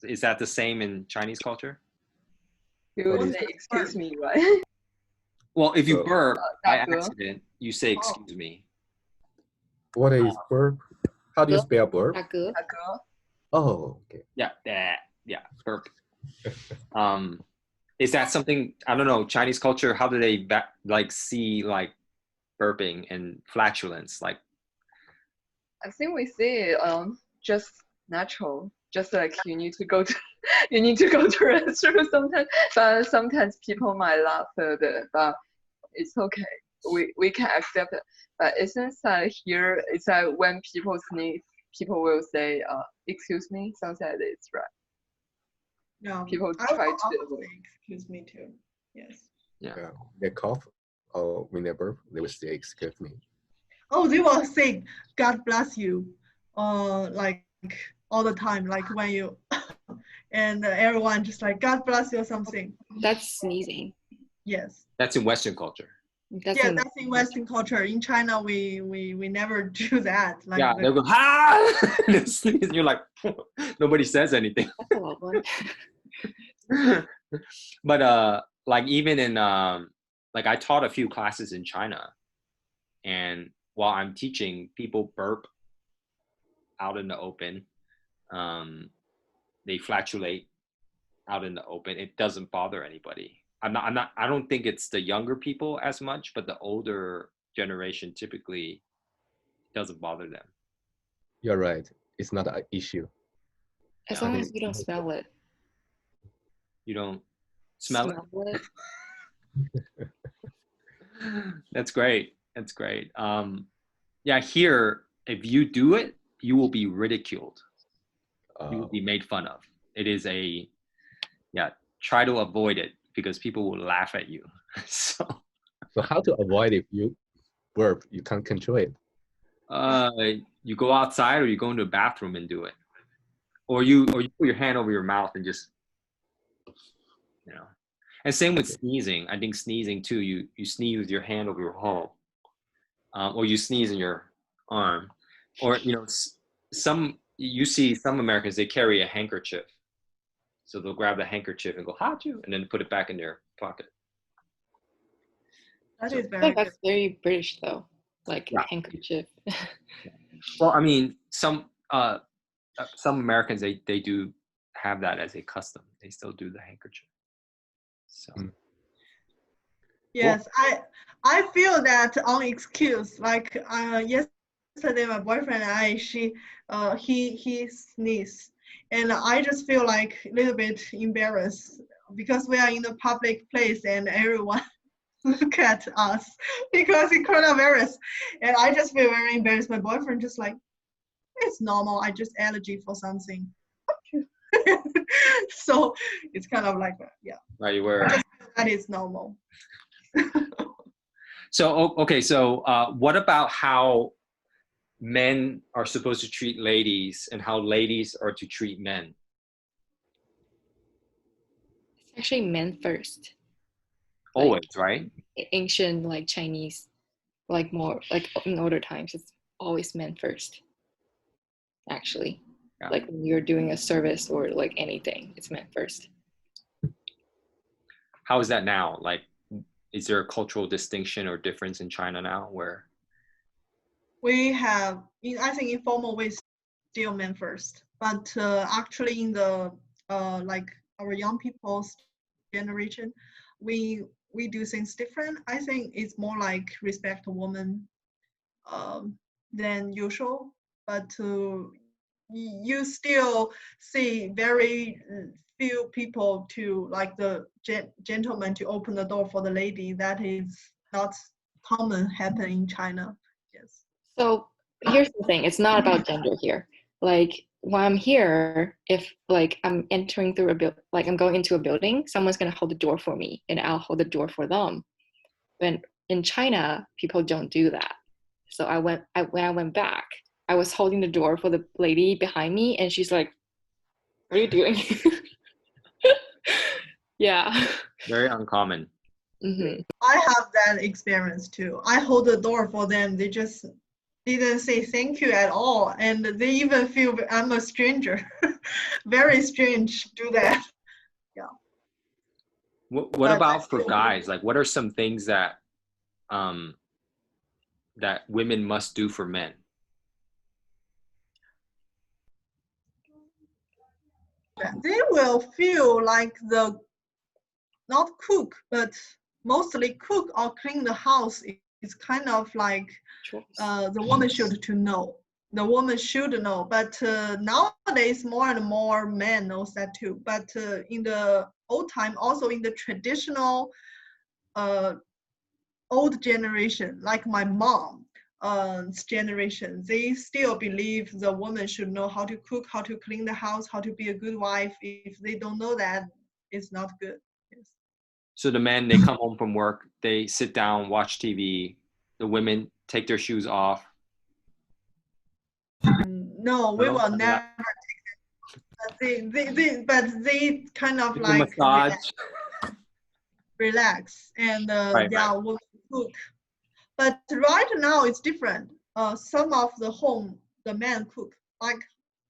A: Is that the same in Chinese culture?
D: You
C: What
D: will
C: is
D: say,
B: that?
D: excuse me, right?
A: Well, if you
C: So-
A: burp by
D: That girl.
A: accident, you say excuse me.
C: What is burp? How do you spell burp?
E: 大哥
D: That girl.
C: Oh, okay.
A: Yeah, burp. Is that something, I don't know, Chinese culture, how do they like see like burping and flatulence? Like,
D: I think we see it just natural, just like you need to go to you need to go to restroom sometimes. But sometimes people might laugh at it, but it's okay. We can accept it. But it seems like here it's like when people sneeze, people will say excuse me, something like this, right?
B: No,
D: People
B: I
D: try
B: will
D: to
B: also
D: avoid.
B: say excuse me too. Yes.
C: Yeah. They cough or when they burp, they will say, excuse me.
B: Oh, they will say God bless you, like all the time, like when you and everyone just like God bless you or something.
E: That's sneezing.
B: Yes.
A: that's in Western culture.
E: That's
B: Yeah,
E: in
B: that's in Western culture. In China, we never do that. Like
A: Yeah, they'll go, ha! They'll sneeze, and you're like, nobody says anything.
E: that's a lot one.
A: But like even in like I taught a few classes in China, and while I'm teaching, people burp out in the open. They flatulate out in the open. It doesn't bother anybody. I don't think it's the younger people as much, but the older generation typically doesn't bother them.
C: You're right. It's not an issue.
E: As
A: Yeah.
E: long as you don't smell it.
A: You don't smell it. That's great. That's great. Yeah, here, if you do it, you will be ridiculed. You will be made fun of. It is try to avoid it because people will laugh at you. So
C: how to avoid if you burp? You can't control it.
A: you go outside or you go into a bathroom and do it. Or you put your hand over your mouth and just, you know. And same with sneezing. I think sneezing too, you sneeze with your hand over your hole. Or you sneeze in your arm. Or, you know, you see some Americans, they carry a handkerchief. So they'll grab the handkerchief and go, "Hachu," and then put it back in their pocket.
B: that
A: So-
B: is
E: I
B: very
E: feel like
B: good.
E: that's very British though. Like
A: Yeah.
E: handkerchief.
A: Well, I mean, some Americans, they do have that as a custom. They still do the handkerchief. So
B: Yes, I feel that on excuse. Like yesterday, my boyfriend and he sneezed, and I just feel like a little bit embarrassed because we are in a public place and everyone look at us because it's coronavirus, and I just feel very embarrassed. My boyfriend just like, it's normal. I just allergy for something. So it's kind of like, yeah,
A: Right, you were.
B: that is normal.
A: So okay, so what about how men are supposed to treat ladies and how ladies are to treat men?
E: It's actually men first.
A: Always, right?
E: Ancient like Chinese, like more like in older times, it's always men first. Actually,
A: Yeah.
E: like when you're doing a service or like anything, it's men first.
A: How is that now? Like, is there a cultural distinction or difference in China now where?
B: We have, I think informal ways still men first, but actually in the like our young people's generation, we do things different. I think it's more like respect a woman than usual, but you still see very few people to like the gentleman to open the door for the lady. That is not common happen in China. Yes.
E: So here's the thing, it's not about gender here. Like when I'm here, if like I'm entering through like I'm going into a building, someone's gonna hold the door for me and I'll hold the door for them. When in China, people don't do that. So when I went back, I was holding the door for the lady behind me and she's like, what are you doing? Yeah.
A: Very uncommon.
E: Mm-hmm.
B: I have that experience too. I hold the door for them. They just didn't say thank you at all. And they even feel I'm a stranger. Very strange to do that. Yeah.
A: What
B: But
A: about for guys? Like, what are some things that that women must do for men?
B: they will feel like the not cook, but mostly cook or clean the house is kind of like the woman should to know. The woman should know, but nowadays more and more men knows that too. But in the old time, also in the traditional old generation, like my mom generation, they still believe the woman should know how to cook, how to clean the house, how to be a good wife. If they don't know that, it's not good. Yes.
A: So the men, they come home from work, they sit down, watch TV. The women take their shoes off.
B: No, we
A: No,
B: will
A: not
B: never
A: that.
B: take that. But they kind of
A: Give a
B: like
A: massage.
B: relax and
A: Right,
B: yeah,
A: right.
B: will cook. But right now it's different. Some of the home, the men cook. Like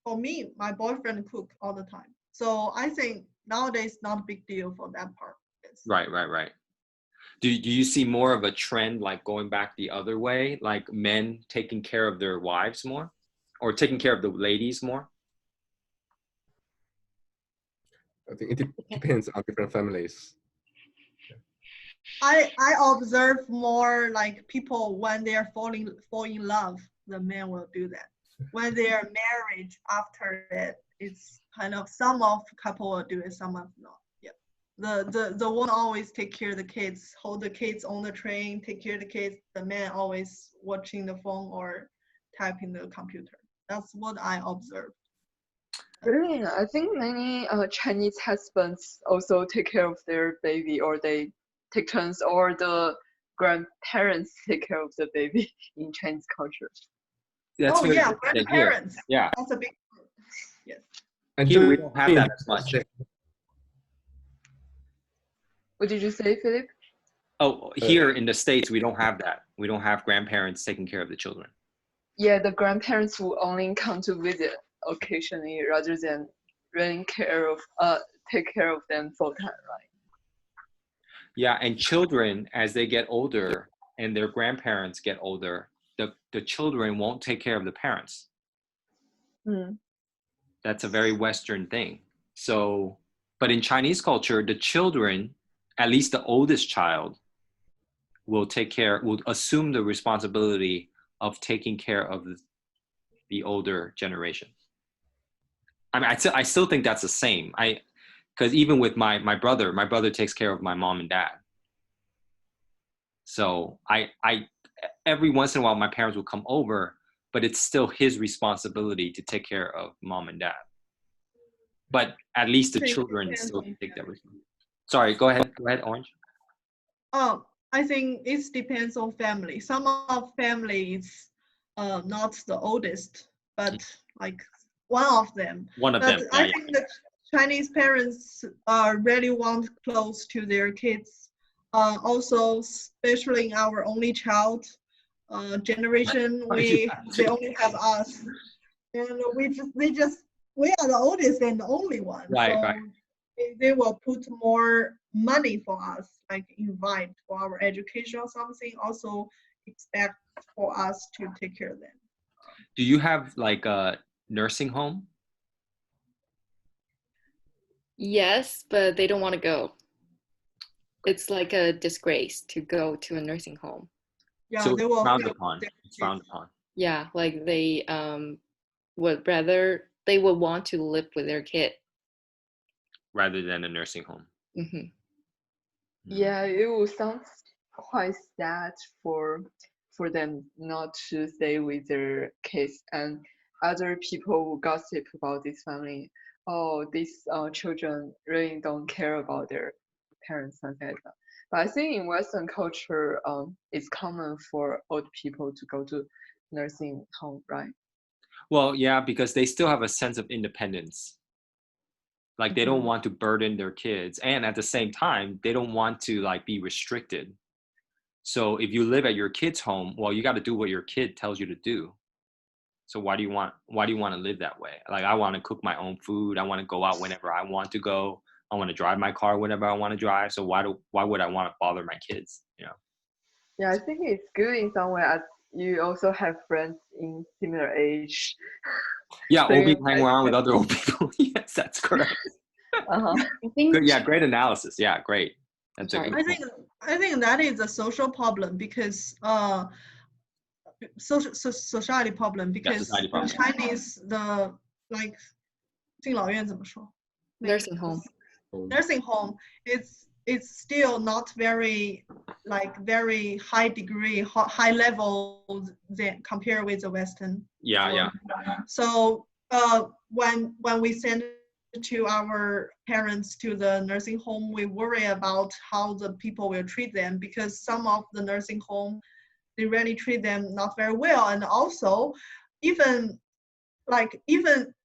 B: for me, my boyfriend cook all the time. So I think nowadays not a big deal for that part. Yes.
A: Right, right, right. Do you see more of a trend like going back the other way, like men taking care of their wives more or taking care of the ladies more?
C: I think it depends on different families.
B: I observe more like people when they are fall in love, the men will do that. When they are married after it, it's kind of some of couple will do it, some of not. Yeah. The one always take care of the kids, hold the kids on the train, take care of the kids. The man always watching the phone or typing the computer. That's what I observed.
D: Really, I think many Chinese husbands also take care of their baby, or they take turns, or the grandparents take care of the baby in Chinese culture.
A: That's
B: Oh
A: very
B: yeah,
A: different than here.
B: grandparents.
A: Yeah.
B: That's a big group. Yes.
C: And
A: Here we don't have that as much.
D: What did you say, Philip?
A: Oh, here in the States, we don't have that. We don't have grandparents taking care of the children.
D: Yeah, the grandparents will only come to visit occasionally rather than really take care of them full time, right?
A: Yeah, and children, as they get older and their grandparents get older, the children won't take care of the parents.
D: Mm.
A: That's a very Western thing. So, but in Chinese culture, the children, at least the oldest child, will assume the responsibility of taking care of the older generation. I mean, I still think that's the same. Because even with my brother takes care of my mom and dad. So I every once in a while my parents will come over, but it's still his responsibility to take care of mom and dad. but at least the
B: I think it
A: children
B: depends
A: still
B: on
A: take that
B: family.
A: responsibility. Sorry, go ahead, Orange.
B: I think it depends on family. Some of families, not the oldest, but like one of them.
A: One of
B: But
A: them,
B: I
A: yeah.
B: think that Chinese parents really want close to their kids. Also, especially in our only child generation, they only have us, and we are the oldest and the only one.
A: Right,
B: So
A: right.
B: they will put more money for us, like invite for our education or something. Also expect for us to take care of them.
A: Do you have like a nursing home?
E: Yes, but they don't want to go. It's like a disgrace to go to a nursing home.
B: Yeah,
A: So
B: they
A: it's
B: will
A: frowned
B: help
A: upon.
B: their
A: It's frowned
B: kids.
A: upon.
E: Yeah, like they they would want to live with their kid.
A: Rather than a nursing home.
E: Hmm.
D: Yeah, it will sound quite sad for them not to stay with their kids, and other people will gossip about this family. Oh, these children really don't care about their parents, something like that. But I think in Western culture, it's common for old people to go to nursing home, right?
A: Well, yeah, because they still have a sense of independence. Like they don't want to burden their kids, and at the same time, they don't want to like be restricted. So if you live at your kid's home, well, you got to do what your kid tells you to do. So why do you want to live that way? Like I want to cook my own food. I want to go out whenever I want to go. I want to drive my car whenever I want to drive. So why would I want to bother my kids? You know?
D: Yeah, I think it's good in some way as you also have friends in similar age.
A: Yeah,
D: So
A: old
D: you
A: people hang around with other old people. Yes, that's correct.
D: uh-huh.
E: I think.
A: Good, yeah, great analysis. Yeah, great. That's a
E: Sorry.
A: good
B: I
A: point.
B: think that is a social problem because society problem
A: Yeah,
B: because
A: society
B: in
A: problem.
B: Chinese the like 敬老院怎么说？
E: Nursing home.
B: Nursing home it's still not very very high degree high level than compared with the Western
A: Yeah,
B: world.
A: yeah.
B: So when we send to our parents to the nursing home, we worry about how the people will treat them because some of the nursing home they really treat them not very well, and also even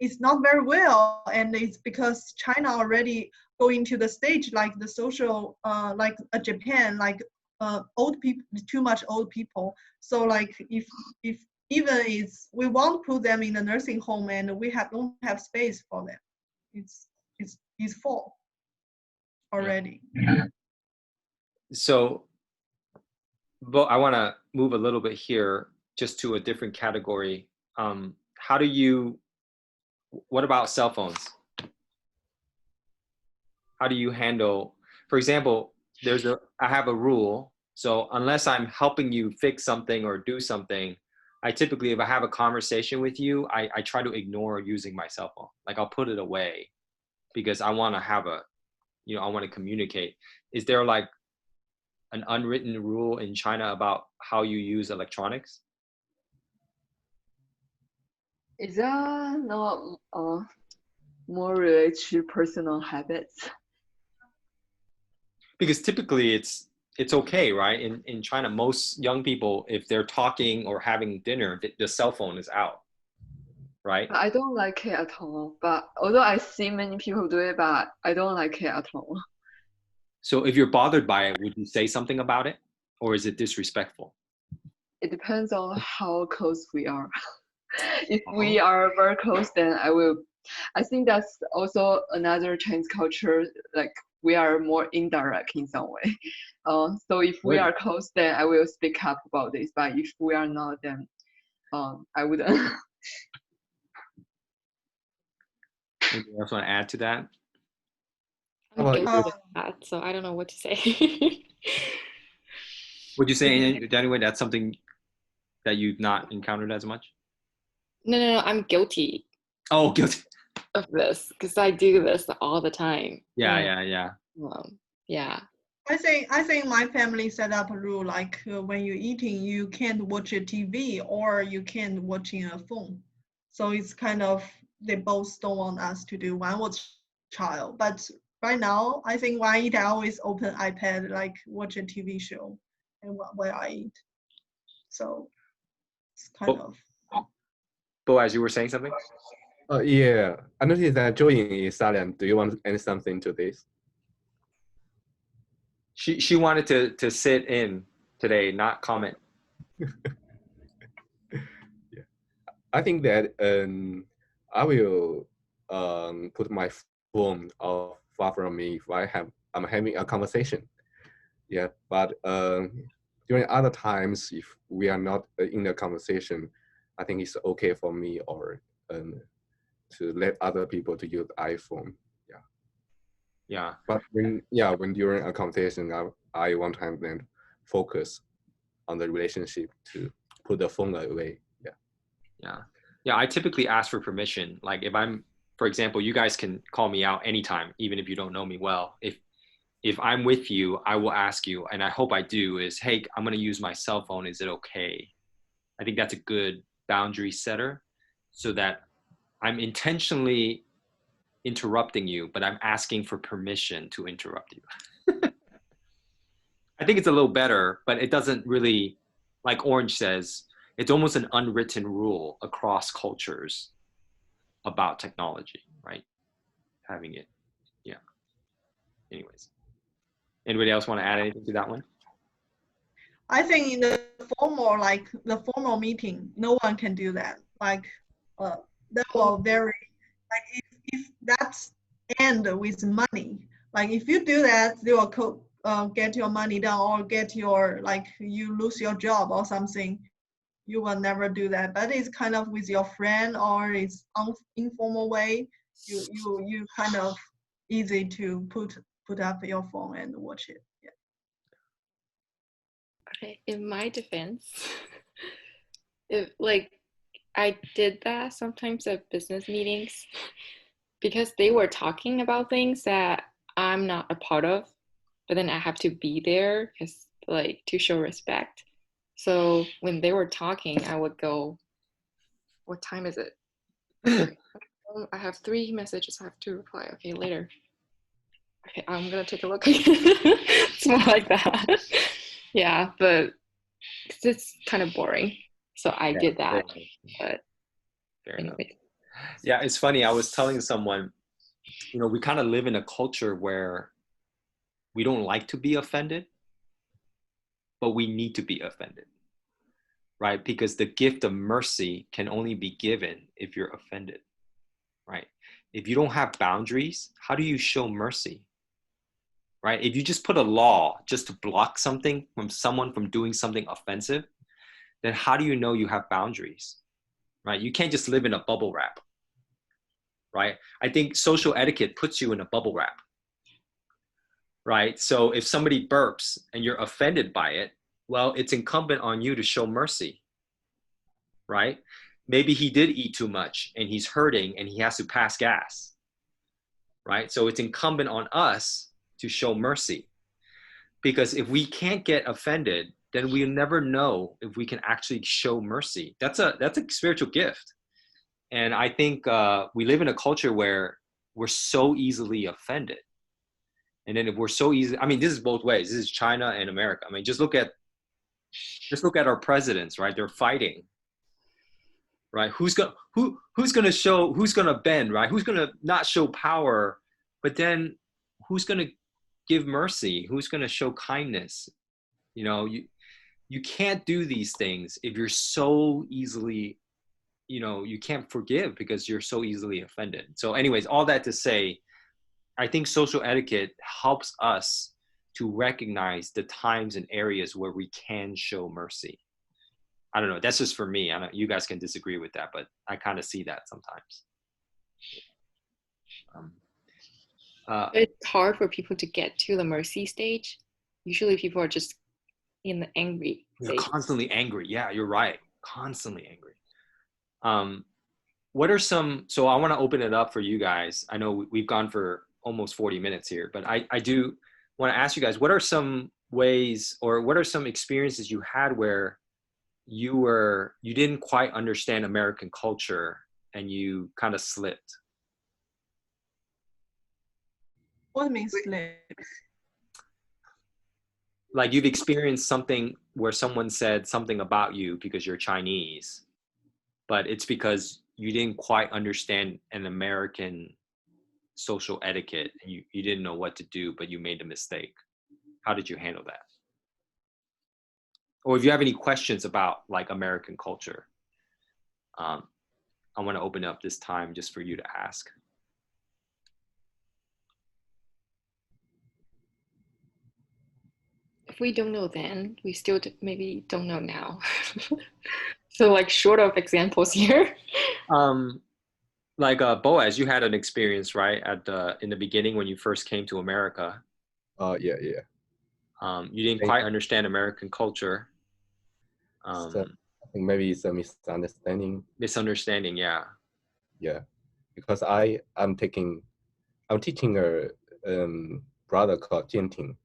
B: it's not very well, and it's because China already going to the stage like the social like Japan, like old people, too much old people. So like if even it's we want to put them in a nursing home and we don't have space for them, it's full already.
A: So, but I want to move a little bit here just to a different category. How do you, what about cell phones? How do you handle, for example, I have a rule. So unless I'm helping you fix something or do something, I typically, if I have a conversation with you, I try to ignore using my cell phone. Like I'll put it away because I want to have I want to communicate. Is there like an unwritten rule in China about how you use electronics?
D: Is that not more related to personal habits?
A: Because typically it's okay, right? In China, most young people, if they're talking or having dinner, the cell phone is out, right?
D: I don't like it at all. But although I see many people do it, but I don't like it at all.
A: So if you're bothered by it, would you say something about it, or is it disrespectful?
D: It depends on how close we are. If we are very close, then I will. I think that's also another Chinese culture. Like we are more indirect in some way. So if we are close, then I will speak up about this. But if we are not, then I wouldn't.
A: Anything else want to add to that?
E: I'm
C: How about
E: guilty
C: you?
E: of that, so I don't know what to say.
A: Would you say anyway that's something that you've not encountered as much?
E: No, I'm guilty
A: Oh, guilty.
E: of this because I do this all the time.
A: Yeah.
E: Yeah.
B: I think my family set up a rule like when you're eating, you can't watch a TV or you can't watching a phone. So it's kind of they both don't want us to do. One was child. But right now, I think when I eat, I always open iPad, like watch a TV show, and while I eat. So it's kind of.
A: Boaz, you were saying something?
C: Yeah, I noticed that Joying is silent. Do you want to add something to this?
A: She wanted to sit in today, not comment.
C: Yeah, I think that I will put my phone far from me if I'm having a conversation. Yeah, but during other times, if we are not in a conversation, I think it's okay for me or to let other people to use iPhone. Yeah.
A: Yeah.
C: But when during a conversation, I want to then focus on the relationship to put the phone away. Yeah.
A: Yeah. Yeah. I typically ask for permission. Like if I'm, for example, you guys can call me out anytime, even if you don't know me well. If I'm with you, I will ask you, and I hope I do, is, hey, I'm going to use my cell phone. Is it okay? I think that's a good boundary setter, so that I'm intentionally interrupting you, but I'm asking for permission to interrupt you. I think it's a little better, but it doesn't really, like Orange says, it's almost an unwritten rule across cultures about technology, right? Having it. Yeah. Anyways. Anybody else want to add anything to that one?
B: I think in the formal meeting, no one can do that. Like that will very like if that's end with money. Like if you do that, they will get your money down or get your like you lose your job or something. You will never do that. But it's kind of with your friend or it's informal way. You kind of easy to put up your phone and watch it. Yeah.
E: Okay, in my defense, if like I did that sometimes at business meetings because they were talking about things that I'm not a part of, but then I have to be there because like to show respect. So when they were talking, I would go, "What time is it? I have 3 messages I have to reply. Okay, later. Okay, I'm gonna take a look." It's more like that. Yeah, but it's kind of boring. So I did that. But anyway.
A: Yeah, it's funny. I was telling someone, we kind of live in a culture where we don't like to be offended, but we need to be offended, right? Because the gift of mercy can only be given if you're offended, right? If you don't have boundaries, how do you show mercy, right? If you just put a law just to block something from someone from doing something offensive, then how do you know you have boundaries, right? You can't just live in a bubble wrap, right? I think social etiquette puts you in a bubble wrap, right? So if somebody burps and you're offended by it, well, it's incumbent on you to show mercy, right? Maybe he did eat too much and he's hurting and he has to pass gas, right? So it's incumbent on us to show mercy, because if we can't get offended, then we'll never know if we can actually show mercy. That's a spiritual gift. And I think we live in a culture where we're so easily offended. And then if we're so easy, I mean, this is both ways. This is China and America. I mean, just look at our presidents, right? They're fighting, right? Who's gonna show, who's gonna bend, right? Who's gonna not show power, but then who's gonna give mercy? Who's gonna show kindness? You can't do these things if you're so easily, you can't forgive because you're so easily offended. So anyways, all that to say, I think social etiquette helps us to recognize the times and areas where we can show mercy. I don't know. That's just for me. I know you guys can disagree with that, but I kind of see that sometimes.
E: It's hard for people to get to the mercy stage. Usually people are just in the angry stage.
A: Constantly angry. Yeah, you're right. Constantly angry. What are some, so I want to open it up for you guys. I know we've gone for almost 40 minutes here, but I do want to ask you guys, what are some ways or what are some experiences you had where you didn't quite understand American culture and you kind of slipped?
B: What means slips?
A: Like you've experienced something where someone said something about you because you're Chinese, but it's because you didn't quite understand an American social etiquette and you didn't know what to do, but you made a mistake. How did you handle that? Or if you have any questions about like American culture, I want to open up this time just for you to ask.
E: If we don't know then, we still maybe don't know now. So like short of examples here.
A: Like Boaz, you had an experience, right, at in the beginning when you first came to America.
C: Yeah, yeah.
A: You didn't quite understand American culture.
C: So I think maybe it's a misunderstanding.
A: Misunderstanding, yeah.
C: Yeah, because I'm teaching a brother called Jianting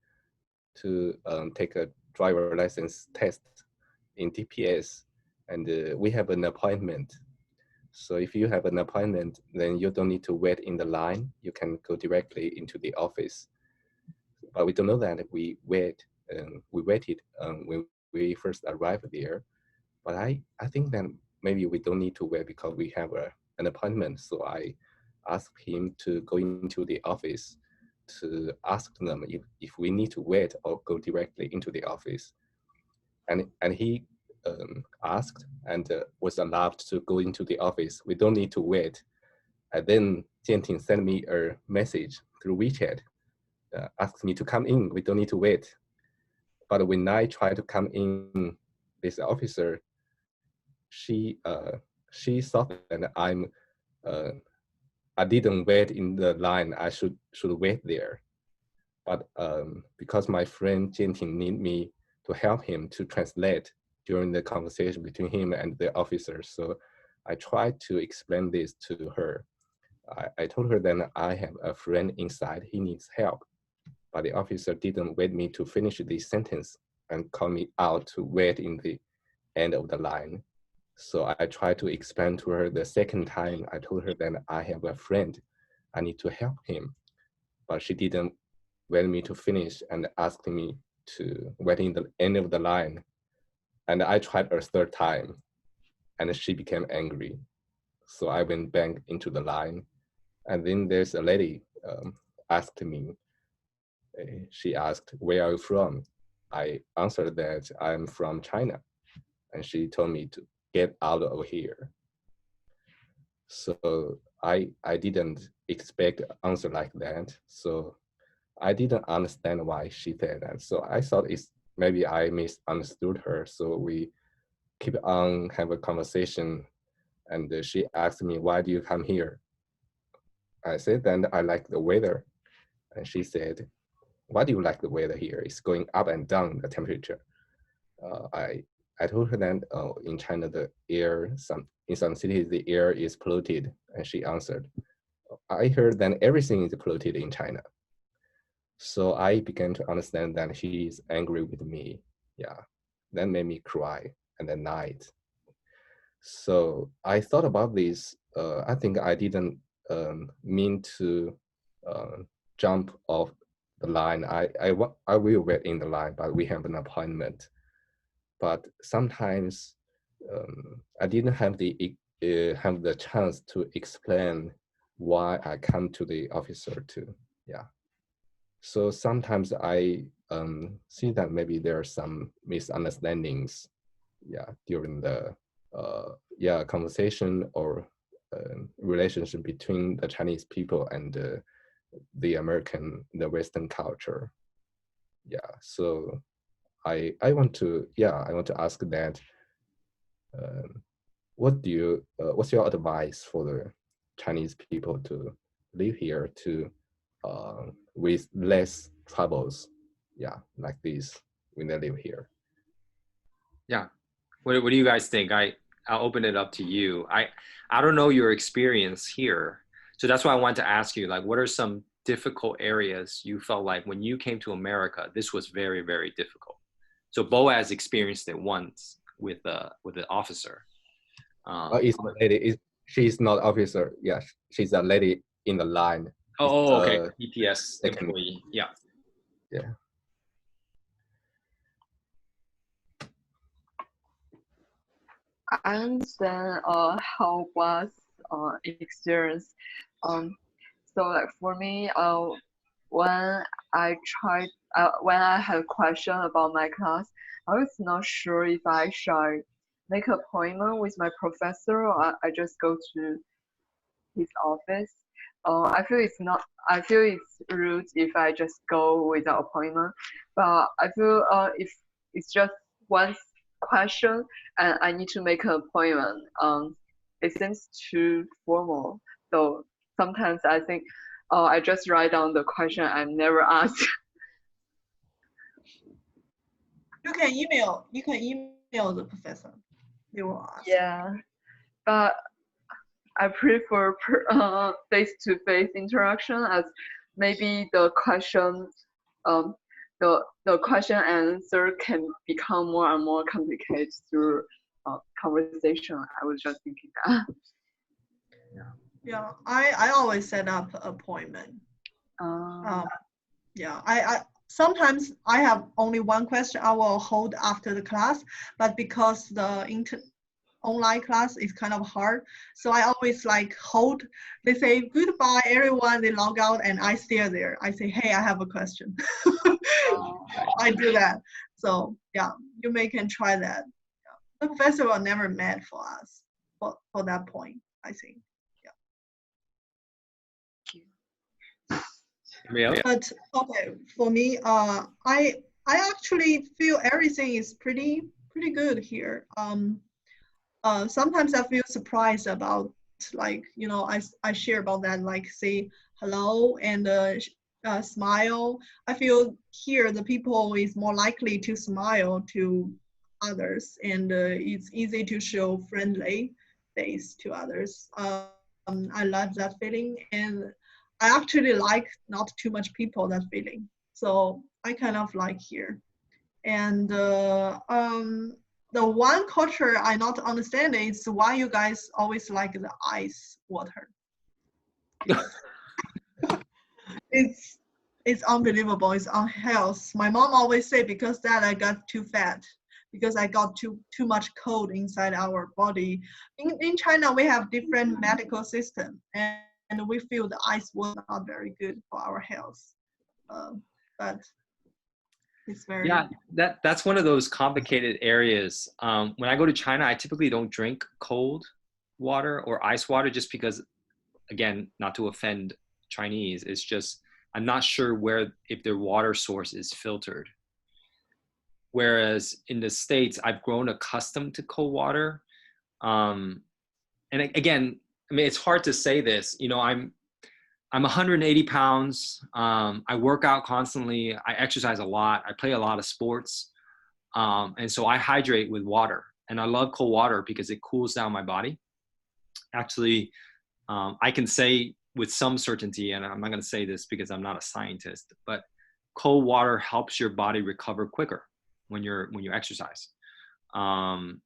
C: to take a driver license test in DPS, and we have an appointment. So if you have an appointment, then you don't need to wait in the line. You can go directly into the office. But we don't know that we waited when we first arrived there. But I think that maybe we don't need to wait because we have an appointment. So I asked him to go into the office to ask them if we need to wait or go directly into the office. And he asked and was allowed to go into the office. We don't need to wait. And then Jianting sent me a message through WeChat, asked me to come in. We don't need to wait. But when I try to come in, this officer, she thought that uh, I didn't wait in the line. I should wait there. But because my friend Jianting need me to help him to translate during the conversation between him and the officer, so I tried to explain this to her. I told her that I have a friend inside, he needs help. But the officer didn't wait me to finish this sentence and called me out to wait in the end of the line. So I tried to explain to her the second time. I told her that I have a friend, I need to help him. But she didn't wait me to finish and asked me to wait in the end of the line. And I tried a third time and she became angry. So I went back into the line. And then there's a lady asked me, she asked, where are you from? I answered that I'm from China. And she told me to get out of here. So I didn't expect an answer like that. So I didn't understand why she said that. So I thought maybe I misunderstood her. So we keep on have a conversation, and she asked me, why do you come here? I said, then I like the weather. And she said, why do you like the weather here? It's going up and down, the temperature. I told her that in China, the air, in some cities, the air is polluted. And she answered, I heard that everything is polluted in China. So I began to understand that she is angry with me. Yeah, that made me cry and then night. So I thought about this. I think I didn't mean to jump off the line. I will wait in the line, but we have an appointment. But sometimes I didn't have the chance to explain why I come to the officer too. Yeah. So sometimes I see that maybe there are some misunderstandings, yeah, during the conversation or relationship between the Chinese people and the Western culture. Yeah, so I want to ask that. What's your advice for the Chinese people to live here to with less troubles, yeah, like this when they live here?
A: Yeah. What do you guys think? I'll open it up to you. I don't know your experience here. So that's why I wanted to ask you, like, what are some difficult areas you felt like when you came to America, this was very, very difficult? So Boaz experienced it once with an officer.
C: It's a lady. She's not officer. Yeah, she's a lady in the line.
A: Oh, okay.
C: uh,
A: EPS
C: they can-
A: employee. Yeah.
C: yeah.
D: I understand how was experience. Um, so like for me, when when I had a question about my class, I was not sure if I should make an appointment with my professor or I just go to his office. I feel it's rude if I just go without appointment, but I feel if it's just one question and I need to make an appointment, it seems too formal. So sometimes I think, oh, I just write down the question I never asked.
B: You can email. You can email the professor. They will ask.
D: Yeah, but I prefer face-to-face interaction as maybe the question, um, the question and answer can become more and more complicated through conversation. I was just thinking that.
B: Yeah, I always set up appointment.
D: Um,
B: Yeah, I sometimes I have only one question I will hold after the class, but because the online class is kind of hard, so I always like hold. They say goodbye, everyone. They log out, and I stay there. I say, hey, I have a question. I do that. So yeah, you may can try that. Yeah. The professor will never mad for us for that point, I think.
A: Real?
B: But okay, for me, I actually feel everything is pretty good here. Sometimes I feel surprised about like I share about that like say hello and smile. I feel here the people is more likely to smile to others and it's easy to show friendly face to others. I love that feeling and I actually like not too much people that feeling. So I kind of like here. And the one culture I not understand is why you guys always like the ice water. It's it's unbelievable. It's unhealthy. My mom always say because that I got too fat because I got too much cold inside our body. In China we have different medical system and we feel the ice was not very good for our health. But it's very
A: Yeah, that's one of those complicated areas. When I go to China, I typically don't drink cold water or ice water just because, again, not to offend Chinese, it's just I'm not sure where if their water source is filtered. Whereas in the States, I've grown accustomed to cold water. Um, and again, I mean, it's hard to say this. You know, I'm 180 pounds. I work out constantly. I exercise a lot. I play a lot of sports. And so I hydrate with water. And I love cold water because it cools down my body. Actually, I can say with some certainty, and I'm not going to say this because I'm not a scientist, but cold water helps your body recover quicker when you exercise. I'm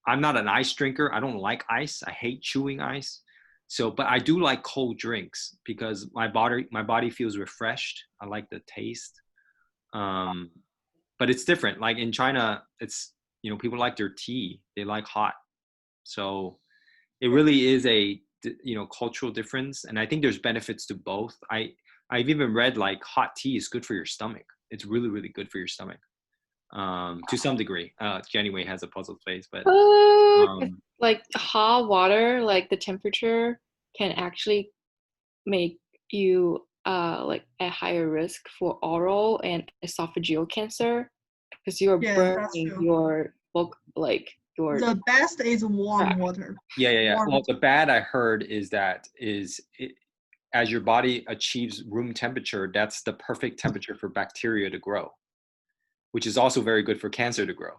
A: not an ice drinker. I don't like ice. I hate chewing ice. So, but I do like cold drinks because my body feels refreshed. I like the taste. But it's different. Like in China, it's people like their tea. They like hot. So it really is a cultural difference, and I think there's benefits to both. I've even read like hot tea is good for your stomach. It's really really good for your stomach to some degree. Jenny Wei has a puzzled face, but
E: like hot water, like the temperature can actually make you like at higher risk for oral and esophageal cancer because you're
B: yes, that's
E: burning
B: true.
E: your your
B: The best is warm
E: tract.
B: water.
A: yeah.
B: Warm.
A: Well, the bad I heard is that as your body achieves room temperature, that's the perfect temperature for bacteria to grow, which is also very good for cancer to grow.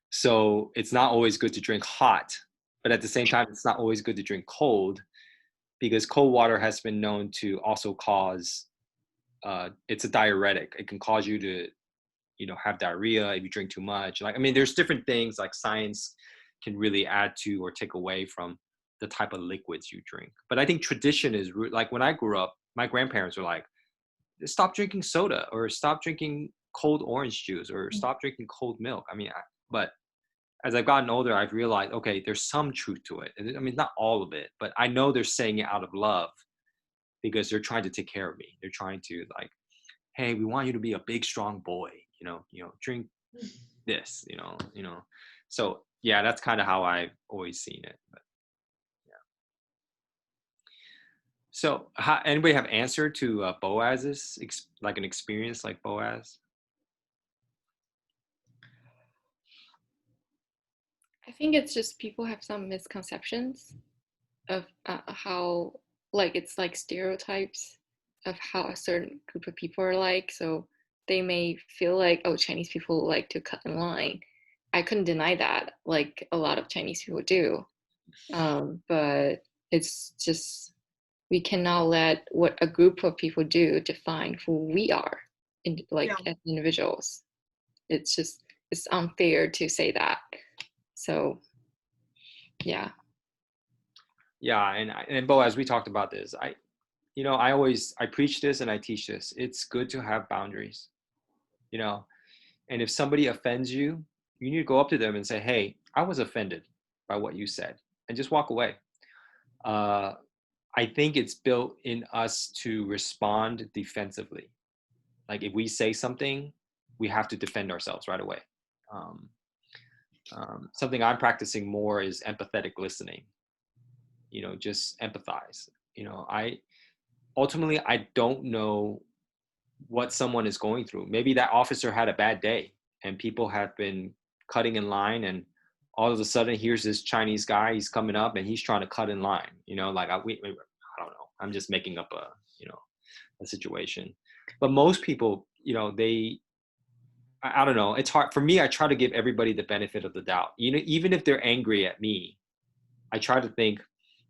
A: So it's not always good to drink hot, but at the same time, it's not always good to drink cold because cold water has been known to also cause, it's a diuretic. It can cause you to, have diarrhea if you drink too much. Like, I mean, there's different things like science can really add to or take away from the type of liquids you drink. But I think tradition is like when I grew up, my grandparents were like, stop drinking soda or stop drinking cold orange juice or stop drinking cold milk. I mean, but as I've gotten older, I've realized, okay, there's some truth to it. I mean, not all of it, but I know they're saying it out of love because they're trying to take care of me. They're trying to like, hey, we want you to be a big, strong boy, drink this. So yeah, that's kind of how I've always seen it. But yeah. So anybody have answer to Boaz's, like an experience like Boaz?
E: I think it's just people have some misconceptions of how, like, it's like stereotypes of how a certain group of people are like. So they may feel like, oh, Chinese people like to cut in line. I couldn't deny that, like a lot of Chinese people do. But it's just, we cannot let what a group of people do define who we are, as individuals. It's unfair to say that. So, yeah.
A: Yeah, and Boaz, we talked about this. I preach this and I teach this. It's good to have boundaries, and if somebody offends you, you need to go up to them and say, hey, I was offended by what you said, and just walk away. I think it's built in us to respond defensively. Like if we say something, we have to defend ourselves right away. Something I'm practicing more is empathetic listening. Just empathize. I don't know what someone is going through. Maybe that officer had a bad day and people have been cutting in line, and all of a sudden here's this Chinese guy, he's coming up and he's trying to cut in line, like I don't know. I'm just making up a situation. But most people, I don't know. It's hard for me. I try to give everybody the benefit of the doubt. Even if they're angry at me, I try to think,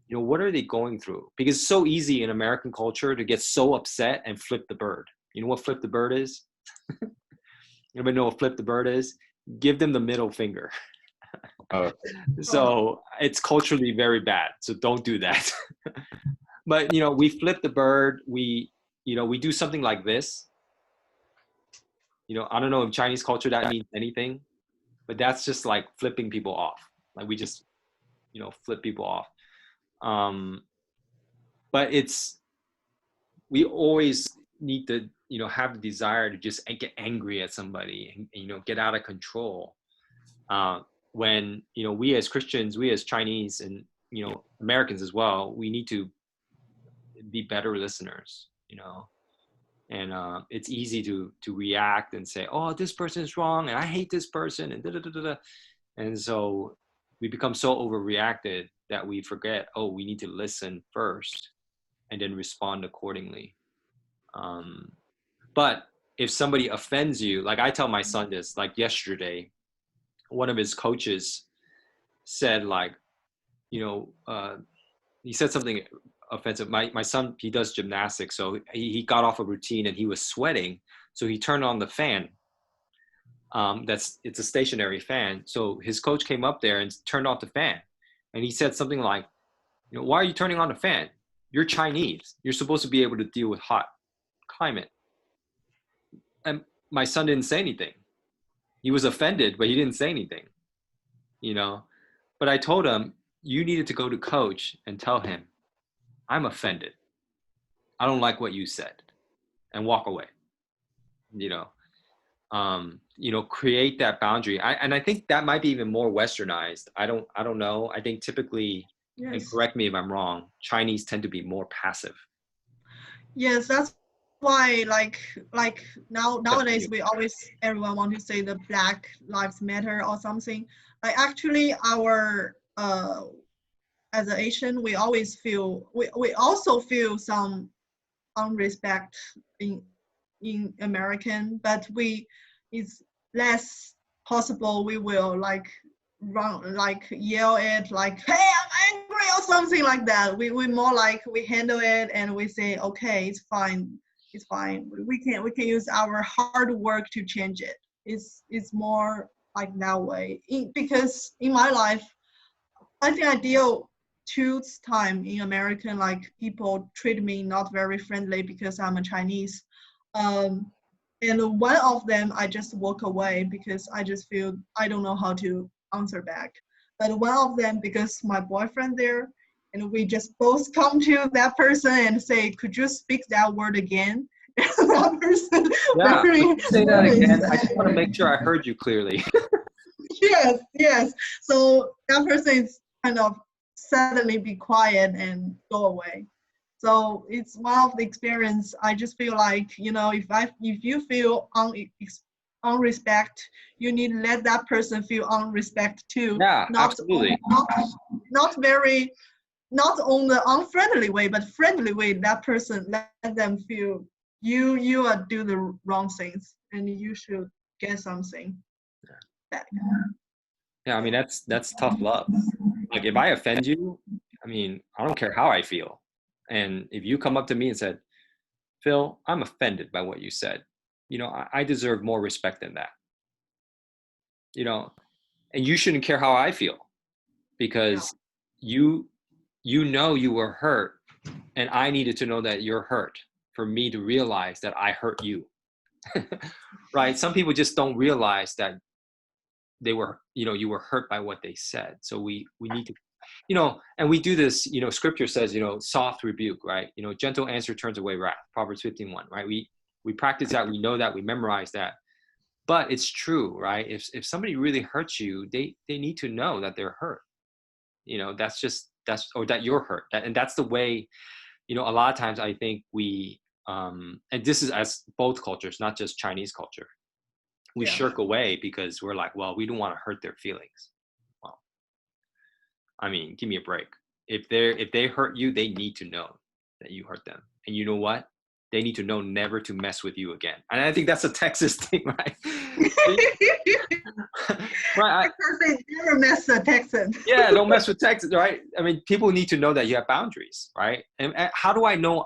A: what are they going through? Because it's so easy in American culture to get so upset and flip the bird. You know what flip the bird is? Anybody know what flip the bird is? Give them the middle finger. So it's culturally very bad. So don't do that. But, we flip the bird. We do something like this. I don't know if Chinese culture that means anything, but that's just like flipping people off. Like we just, flip people off. But we always need to, have the desire to just get angry at somebody and get out of control. When, we as Christians, we as Chinese and, Americans as well, we need to be better listeners, and it's easy to react and say, oh, this person is wrong and I hate this person and da-da-da-da-da. And so we become so overreacted that we forget, oh, we need to listen first and then respond accordingly. But if somebody offends you, like I tell my son this, like yesterday, one of his coaches said like, he said something offensive. My son, he does gymnastics. So he got off a routine and he was sweating. So he turned on the fan. It's a stationary fan. So his coach came up there and turned off the fan. And he said something like, why are you turning on the fan? You're Chinese. You're supposed to be able to deal with hot climate. And my son didn't say anything. He was offended, but he didn't say anything, But I told him, you needed to go to coach and tell him, I'm offended. I don't like what you said, and walk away. Create that boundary. And I think that might be even more Westernized. I don't know. I think typically, yes, and correct me if I'm wrong, Chinese tend to be more passive.
B: Yes, that's why like nowadays everyone want to say the Black Lives Matter or something. Like actually our as an Asian, we always feel we also feel some unrespect in American, but it's less possible we will like run, like yell it like, hey, I'm angry or something like that. We more like we handle it and we say, okay, it's fine. We can use our hard work to change it. It's more like that way. Because in my life, I think I deal two time in America, like people treat me not very friendly because I'm a Chinese. And one of them, I just walk away because I just feel I don't know how to answer back. But one of them, because my boyfriend there, and we just both come to that person and say, "Could you speak that word again?" That person,
A: Yeah.
B: very
A: Say that again. I
B: nervous.
A: just want to make sure I heard you clearly.
B: Yes. So that person is kind of suddenly be quiet and go away. So it's one of the experience. I just feel like, if you feel unrespect, you need to let that person feel unrespect too.
A: Yeah,
B: Not
A: absolutely.
B: not very, not on the unfriendly way, but friendly way. That person, let them feel you are do the wrong things and you should get something back.
A: Yeah, I mean that's tough love. Like if I offend you, I mean, I don't care how I feel. And if you come up to me and said, "Phil, I'm offended by what you said," I deserve more respect than that. You know, and you shouldn't care how I feel
B: Yeah.
A: because you you were hurt and I needed to know that you're hurt for me to realize that I hurt you. Right? Some people just don't realize that they were, you were hurt by what they said. So we need to, and we do this, scripture says, soft rebuke, right? Gentle answer turns away wrath, Proverbs 15:1, right? We practice that, we know that, we memorize that. But it's true, right? If somebody really hurts you, they need to know that they're hurt. Or that you're hurt. And that's the way, a lot of times I think we, and this is as both cultures, not just Chinese culture, we
B: Yeah.
A: shirk away because we're like, well, we don't want to hurt their feelings. Well, I mean, give me a break. If they hurt you, they need to know that you hurt them. And you know what? They need to know never to mess with you again. And I think that's a Texas thing, right? Right.
B: Person never mess a Texan.
A: Yeah, don't mess with Texas, right? I mean, people need to know that you have boundaries, right? And how do I know?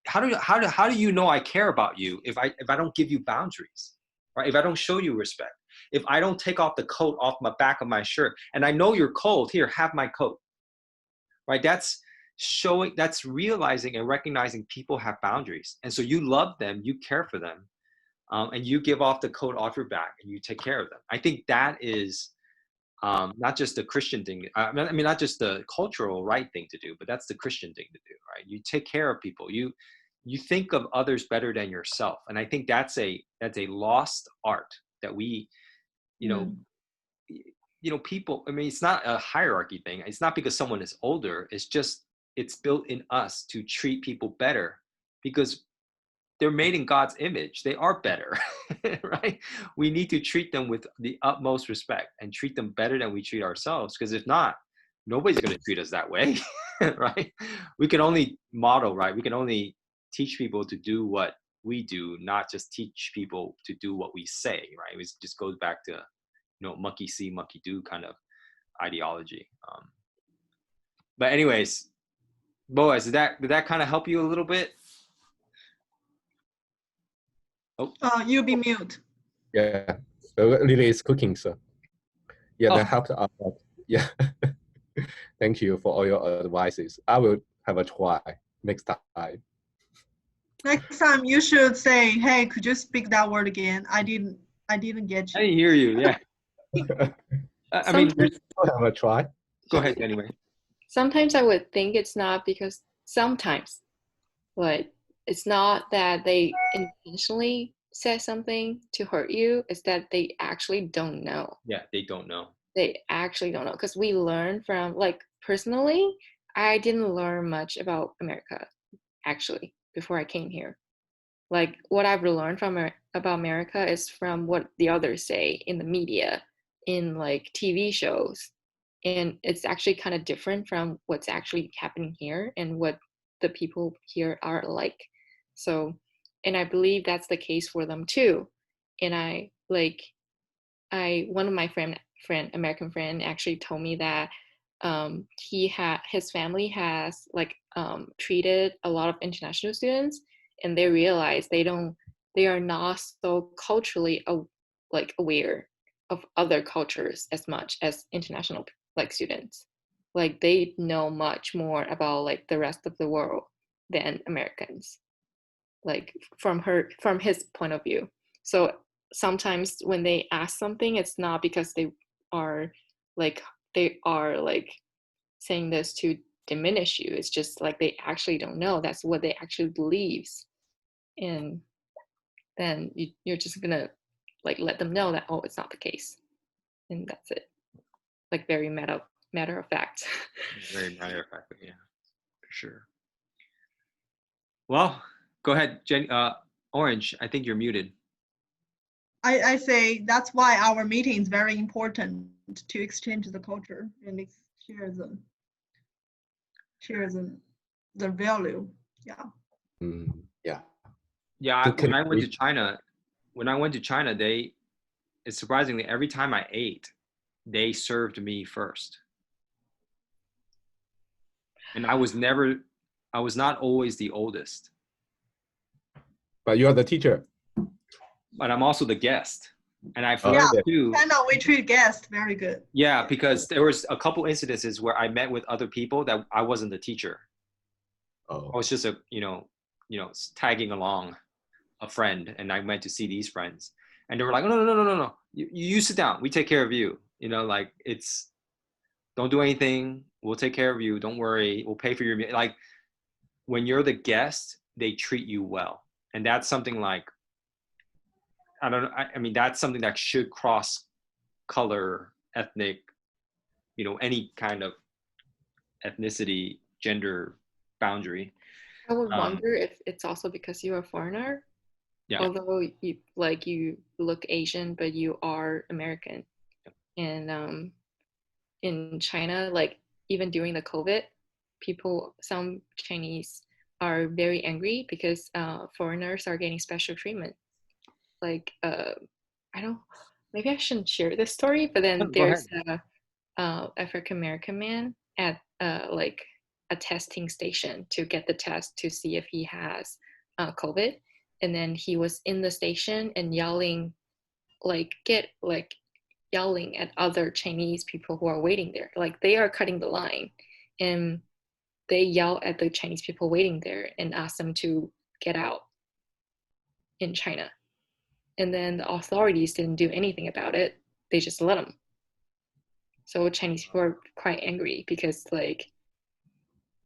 A: How do you know I care about you if I don't give you boundaries, right? If I don't show you respect, if I don't take off the coat off my back of my shirt, and I know you're cold, here, have my coat, right? That's realizing and recognizing people have boundaries, and so you love them, you care for them, and you give off the coat off your back, and you take care of them. I think that is not just the Christian thing. I mean, not just the cultural right thing to do, but that's the Christian thing to do, right? You take care of people. You think of others better than yourself, and I think that's a lost art that we, you know, people. I mean, it's not a hierarchy thing. It's not because someone is older. It's just it's built in us to treat people better because they're made in God's image. They are better, right? We need to treat them with the utmost respect and treat them better than we treat ourselves. Because if not, nobody's going to treat us that way, right? We can only model, right? We can only teach people to do what we do, not just teach people to do what we say, right? It just goes back to, monkey see, monkey do kind of ideology. But anyways, Boaz, did that kind of help you a little bit? Oh.
B: You be mute.
C: Yeah, Lily is cooking, so yeah, that
A: Oh.
C: helped a lot. Yeah, thank you for all your advices. I will have a try next time.
B: Next time you should say, "Hey, could you speak that word again? I didn't get
A: I
B: you."
A: didn't hear you. Yeah. I mean,
C: I'll have a try.
A: go ahead anyway.
E: Sometimes I would think it's not because sometimes, but it's not that they intentionally said something to hurt you. It's that they actually don't know.
A: Yeah, they don't know.
E: They actually don't know because we learn from, like, personally, I didn't learn much about America actually before I came here. Like, what I've learned from about America is from what the others say in the media, in like TV shows, and it's actually kind of different from what's actually happening here and what the people here are like. So, and I believe that's the case for them too. And one of my American friend actually told me that his family has treated a lot of international students, and they realize they are not so culturally aware of other cultures as much as international students. like they know much more about like the rest of the world than Americans, like from his point of view. So sometimes when they ask something, it's not because are like they are like saying this to diminish you. It's just like they actually don't know. That's what they actually believes. And then you're just gonna like let them know that, oh, it's not the case. And that's it. Like very matter of fact.
A: Very matter of fact, yeah, for sure. Well, go ahead, Orange. I think you're muted.
B: I say that's why our meeting is very important to exchange the culture and share the value. Yeah.
C: Yeah.
A: Yeah,
C: To
A: when I went to
C: connect.
A: China, it's surprisingly every time I ate, they served me first. And I was not always the oldest,
C: But you are the teacher.
A: but I'm also the guest. And I've
C: Oh,
A: learned
C: yeah.
A: too.
B: China, we treat guests very good.
A: Yeah, because there was a couple incidences where I met with other people that I wasn't the teacher. I
C: Oh.
A: was just tagging along a friend, and I went to see these friends, and they were like, "Oh, no, no, no, no, no, you sit down. We take care of you. Like don't do anything. We'll take care of you. Don't worry. We'll pay for your meal." Like when you're the guest, they treat you well, and that's something like I don't know. I mean, that's something that should cross color, ethnic, any kind of ethnicity, gender boundary.
E: I would
A: Um,
E: wonder if it's also because you're a foreigner,
A: yeah,
E: although you look Asian, but you are American. And in China, like even during the COVID, some Chinese are very angry because foreigners are getting special treatment. Like I don't, maybe I shouldn't share this story, but then
A: go ahead.
E: there's a African American man at like a testing station to get the test to see if he has COVID, and then he was in the station and yelling, yelling at other Chinese people who are waiting there. Like they are cutting the line, and they yell at the Chinese people waiting there and ask them to get out in China. And then the authorities didn't do anything about it. They just let them. So Chinese people are quite angry because like,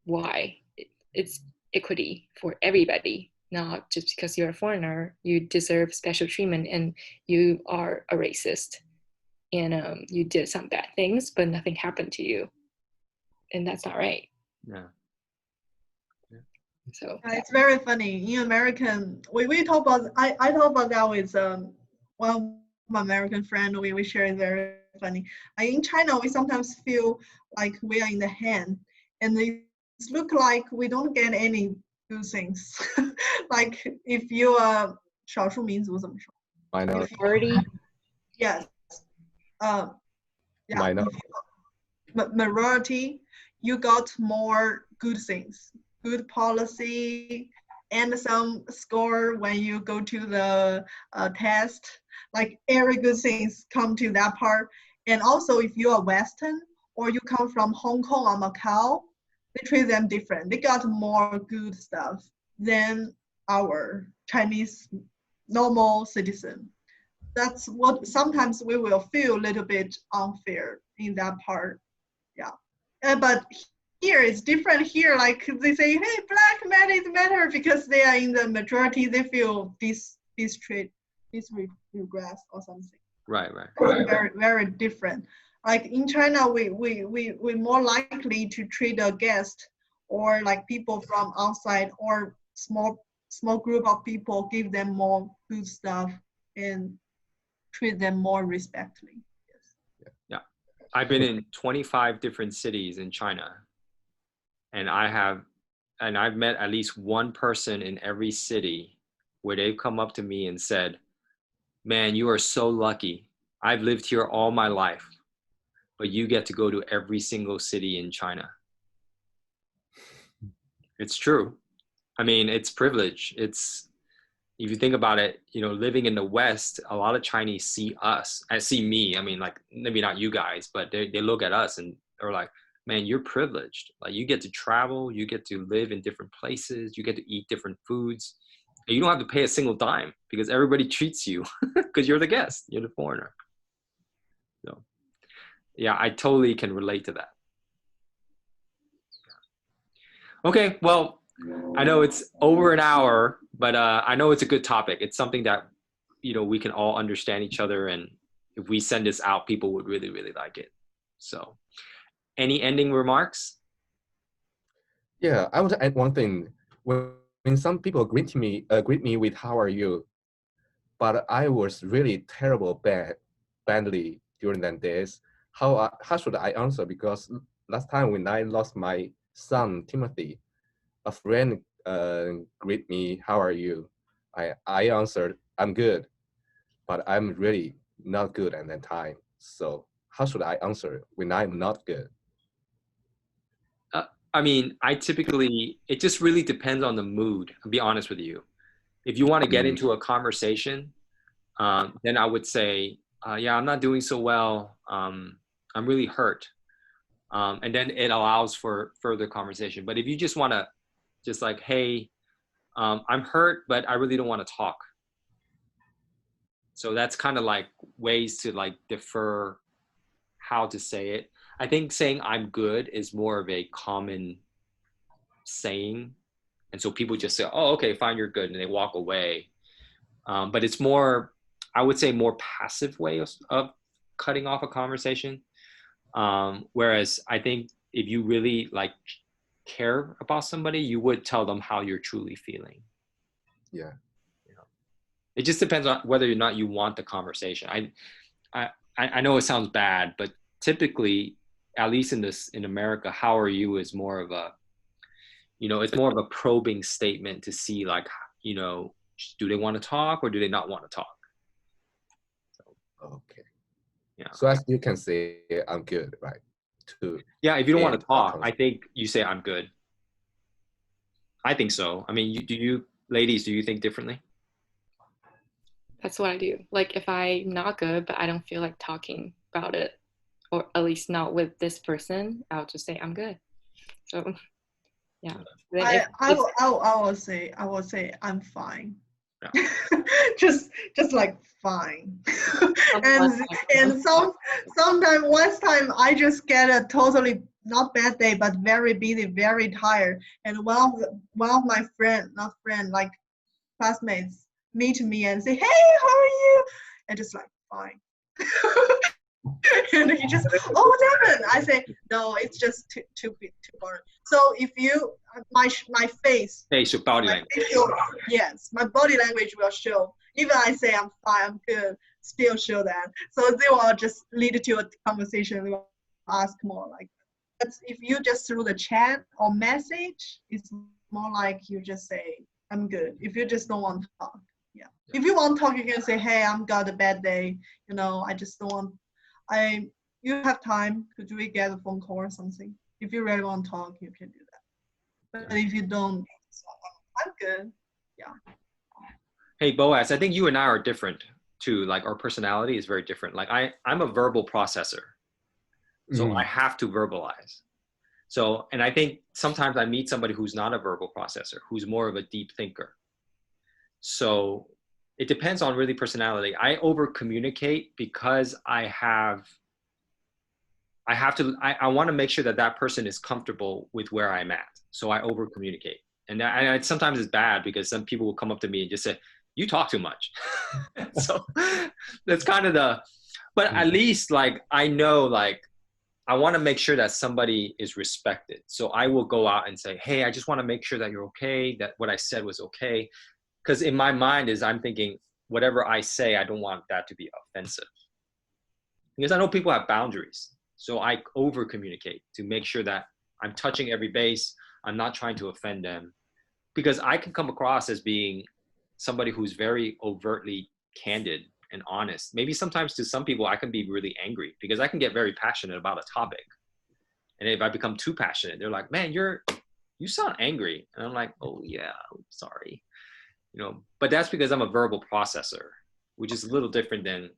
E: why? It's equity for everybody, not just because you're a foreigner, you deserve special treatment and you are a racist and you did some bad things, but nothing happened to you. And that's not right.
A: Yeah.
E: So
B: It's very funny. In American, we talk about I talk about that with one of my American friend. We share it very funny. In China, we sometimes feel like we are in the hand, and it look like we don't get any good things. Like if you are 少数民族怎么说
C: Minority.
E: minority,
B: Yes. Yeah.
C: Minor.
B: Majority, you got more good things, good policy, and some score when you go to the test. Like every good things come to that part. And also, if you are Western or you come from Hong Kong or Macau, they treat them different. They got more good stuff than our Chinese normal citizen. That's what sometimes we will feel a little bit unfair in that part. Yeah. But here it's different. Here, like they say, hey, black men is better because they are in the majority. They feel this regress or something.
A: Right.
B: It's very, very different. Like in China, we more likely to treat a guest or like people from outside or small group of people, give them more good stuff and treat them more respectfully. Yes.
A: Yeah. I've been in 25 different cities in China, and I've met at least one person in every city where they've come up to me and said, "Man, you are so lucky. I've lived here all my life, but you get to go to every single city in China." It's true. I mean, it's privilege. If you think about it, living in the West, a lot of Chinese see us, and see me. I mean, like maybe not you guys, but they look at us and they're like, man, you're privileged. Like you get to travel, you get to live in different places, you get to eat different foods. And you don't have to pay a single dime because everybody treats you because you're the guest, you're the foreigner. So yeah, I totally can relate to that. Okay, well, I know it's over an hour, but I know it's a good topic. It's something that, we can all understand each other. And if we send this out, people would really, really like it. So any ending remarks?
C: Yeah, I want to add one thing. When some people greet me with "How are you?" but I was really badly during that days. How should I answer? Because last time when I lost my son Timothy, a friend greet me, "How are you?" I answered, "I'm good," but I'm really not good at that time. So how should I answer when I'm not good?
A: I mean, it just really depends on the mood. I'll be honest with you. If you want to get into a conversation, then I would say, yeah, I'm not doing so well. I'm really hurt. And then it allows for further conversation. But if you just want to just like, hey, I'm hurt, but I really don't want to talk. So that's kind of like ways to like defer how to say it. I think saying I'm good is more of a common saying. And so people just say, oh, okay, fine, you're good. And they walk away. But it's more, I would say, more passive way of cutting off a conversation. Whereas I think if you really like care about somebody, you would tell them how you're truly feeling.
C: Yeah.
A: It just depends on whether or not you want the conversation. I know it sounds bad, but typically, at least in America, "How are you?" is more of a, it's more of a probing statement to see like, do they want to talk or do they not want to talk?
C: Okay.
A: Yeah.
C: So as you can say, "I'm good," right?
A: Yeah, if you don't want
C: end
A: to
C: our
A: talk, I think you say "I'm good." I think so. I mean, ladies, do you think differently?
E: That's what I do. Like if I'm not good, but I don't feel like talking about it, or at least not with this person, I'll just say I'm good. So yeah. Then
B: I will say I'm fine.
A: Yeah.
B: just like fine.
E: Someone
B: and sometimes one time I just get a totally not bad day but very busy, very tired. And one of my like classmates meet me and say, "Hey, how are you?" And just like fine. And he just, "Oh, what happened?" I say, "No, it's just too boring." So if you, my face,
A: Facial body language.
B: yes, my body language will show. Even I say I'm fine, I'm good, still show that. So they will just lead to a conversation. They will ask more like. But if you just through the chat or message, it's more like you just say, "I'm good." If you just don't want to talk, yeah. If you want to talk, you can say, "Hey, I'm got a bad day. I just don't want." You have time, could we get a phone call or something? If you really want to talk, you can do that. But if you don't, I'm good. Yeah.
A: Hey, Boaz, I think you and I are different too. Like our personality is very different. Like I'm a verbal processor. So I have to verbalize. So, and I think sometimes I meet somebody who's not a verbal processor, who's more of a deep thinker. So it depends on really personality. I over communicate because I want to make sure that person is comfortable with where I'm at. So I over communicate. And sometimes it's bad because some people will come up to me and just say, "You talk too much." So that's kind of but at least like, I know, like, I want to make sure that somebody is respected. So I will go out and say, "Hey, I just want to make sure that you're okay, that what I said was okay." Because in my mind I'm thinking, whatever I say, I don't want that to be offensive. Because I know people have boundaries. So I over communicate to make sure that I'm touching every base. I'm not trying to offend them. Because I can come across as being somebody who's very overtly candid and honest. Maybe sometimes to some people, I can be really angry because I can get very passionate about a topic. And if I become too passionate, they're like, "Man, you sound angry." And I'm like, "Oh yeah, sorry." But that's because I'm a verbal processor, which is a little different than,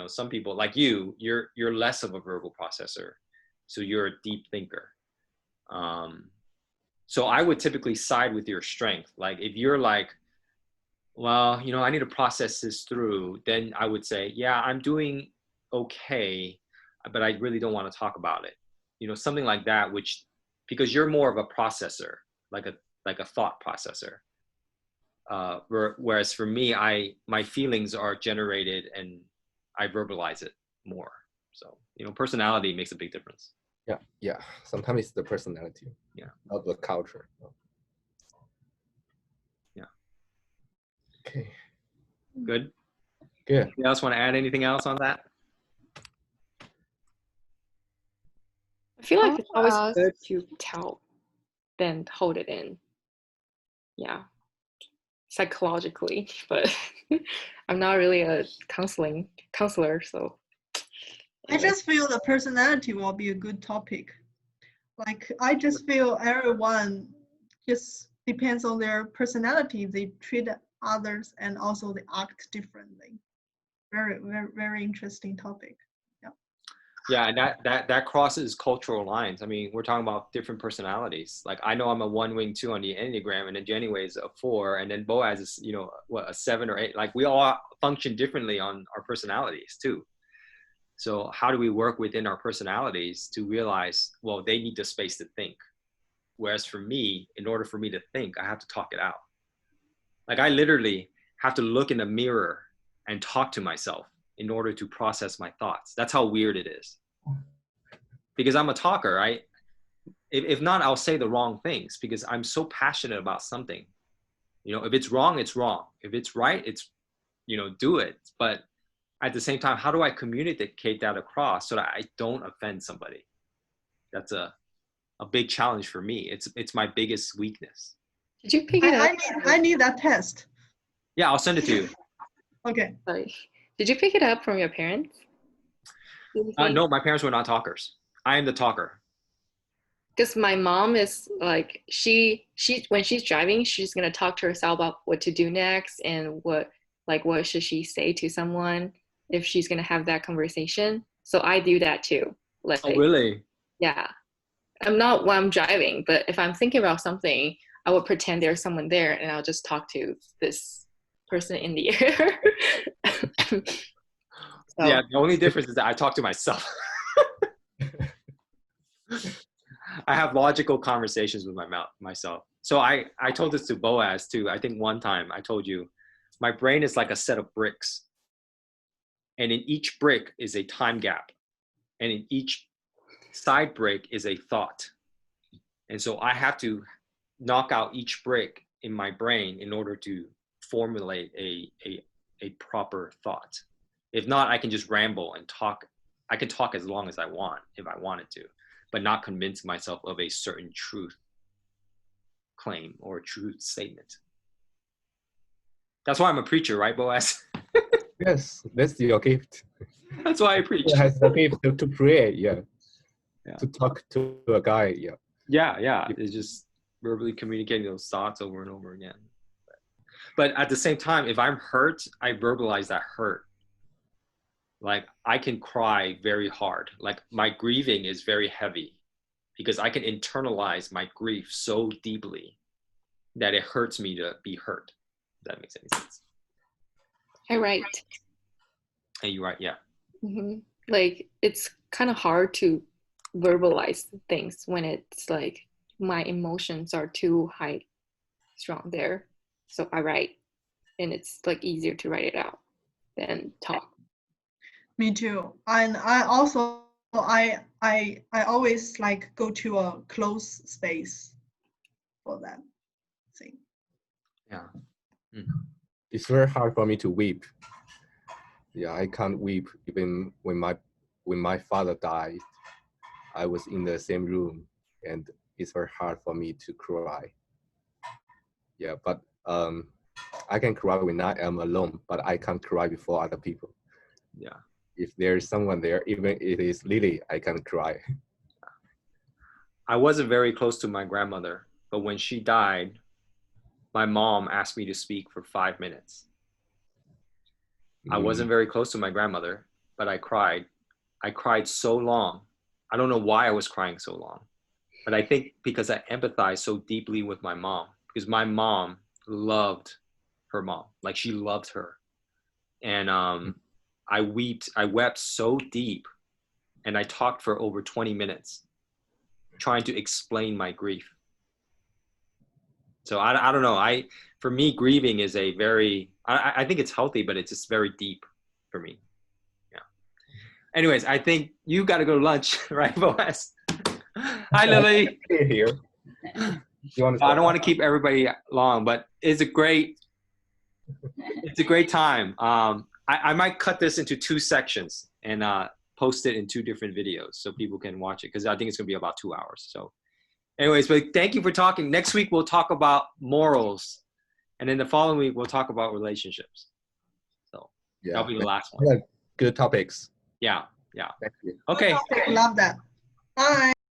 A: some people like you're less of a verbal processor. So you're a deep thinker. So I would typically side with your strength. Like if you're like, well, I need to process this through, then I would say, yeah, I'm doing okay, but I really don't want to talk about it. Something like that, which, because you're more of a processor, like a thought processor. Whereas for me, my feelings are generated and I verbalize it more. So, personality makes a big difference.
C: Yeah. Sometimes it's the personality.
A: Yeah.
C: Not the culture.
A: Yeah.
C: Okay.
A: Good.
C: Good.
A: Anything else want to add? Anything else on that?
E: I feel like
D: I'll
E: it's always
D: ask-
E: good to tell than hold it in. Yeah. Psychologically, but I'm not really a counselor, so
B: I just feel the personality will be a good topic. Like I just feel everyone just depends on their personality. They treat others and also they act differently. Very, very, very interesting topic.
A: Yeah, and that crosses cultural lines. I mean, we're talking about different personalities. Like I know I'm a 1 wing 2 on the Enneagram, and then Jenny is a 4, and then Boaz is, a 7 or 8. Like we all function differently on our personalities too. So how do we work within our personalities to realize, well, they need the space to think. Whereas for me, in order for me to think, I have to talk it out. Like I literally have to look in the mirror and talk to myself in order to process my thoughts. That's how weird it is. Because I'm a talker, right? If not, I'll say the wrong things because I'm so passionate about something. If it's wrong, it's wrong. If it's right, it's, do it. But at the same time, how do I communicate that across so that I don't offend somebody? That's a big challenge for me. It's my biggest weakness.
E: did you pick it up?
B: I need that test.
A: Yeah, I'll send it to you.
B: Okay.
E: Sorry. Did you pick it up from your parents?
A: No, my parents were not talkers. I am the talker.
E: Because my mom is like she when she's driving, she's gonna talk to herself about what to do next and what should she say to someone if she's gonna have that conversation. So I do that too. Like,
A: Oh, really?
E: yeah, I'm not when I'm driving, but if I'm thinking about something, I would pretend there's someone there and I'll just talk to this person in the air. So,
A: Yeah, the only difference is that I talk to myself. I have logical conversations with myself. So I told this to Boaz too. I think one time I told you, my brain is like a set of bricks. And in each brick is a time gap. And in each side brick is a thought. And so I have to knock out each brick in my brain in order to formulate a proper thought. If not, I can just ramble and talk. I can talk as long as I want if I wanted to, but not convince myself of a certain truth claim or a truth statement. That's why I'm a preacher, right, Boaz?
C: Yes, that's your gift.
A: That's why I preach.
C: It has the gift to pray, yeah.
A: Yeah.
C: To talk to a guy, yeah.
A: Yeah. It's just verbally communicating those thoughts over and over again. But at the same time, if I'm hurt, I verbalize that hurt. Like I can cry very hard. Like my grieving is very heavy because I can internalize my grief so deeply that it hurts me to be hurt. If that makes any sense.
E: I write.
A: And you're right, yeah.
E: Mm-hmm. Like it's kind of hard to verbalize things when it's like my emotions are too strong there. So I write, and it's like easier to write it out than talk.
B: Me too. And I also I always like go to a closed space for that thing.
A: Yeah.
C: It's very hard for me to weep. Yeah, I can't weep even when my father died. I was in the same room, and it's very hard for me to cry. Yeah, but I can cry when I am alone, but I can't cry before other people.
A: Yeah.
C: If there is someone there, even if it is Lily, I can cry.
A: I wasn't very close to my grandmother, but when she died, my mom asked me to speak for 5 minutes. I wasn't very close to my grandmother, but I cried. I cried so long. I don't know why I was crying so long. But I think because I empathize so deeply with my mom, because my mom loved her mom, like she loved her. And I wept so deep, and I talked for over 20 minutes trying to explain my grief. So I don't know. For me, grieving is a very, I think it's healthy, but it's just very deep for me. Yeah. Anyways, I think you got to go to lunch, right, Boaz? Hi, Lily.
C: Here. You want to
A: I don't want to keep everybody long, but it's a great time. I might cut this into 2 sections and post it in 2 different videos so people can watch it, because I think it's going to be about 2 hours. So anyways, but thank you for talking. Next week, we'll talk about morals. And then the following week, we'll talk about relationships. So that'll be the last one.
C: Good topics.
A: Yeah.
C: Thank you.
A: Okay.
B: Love that. Bye.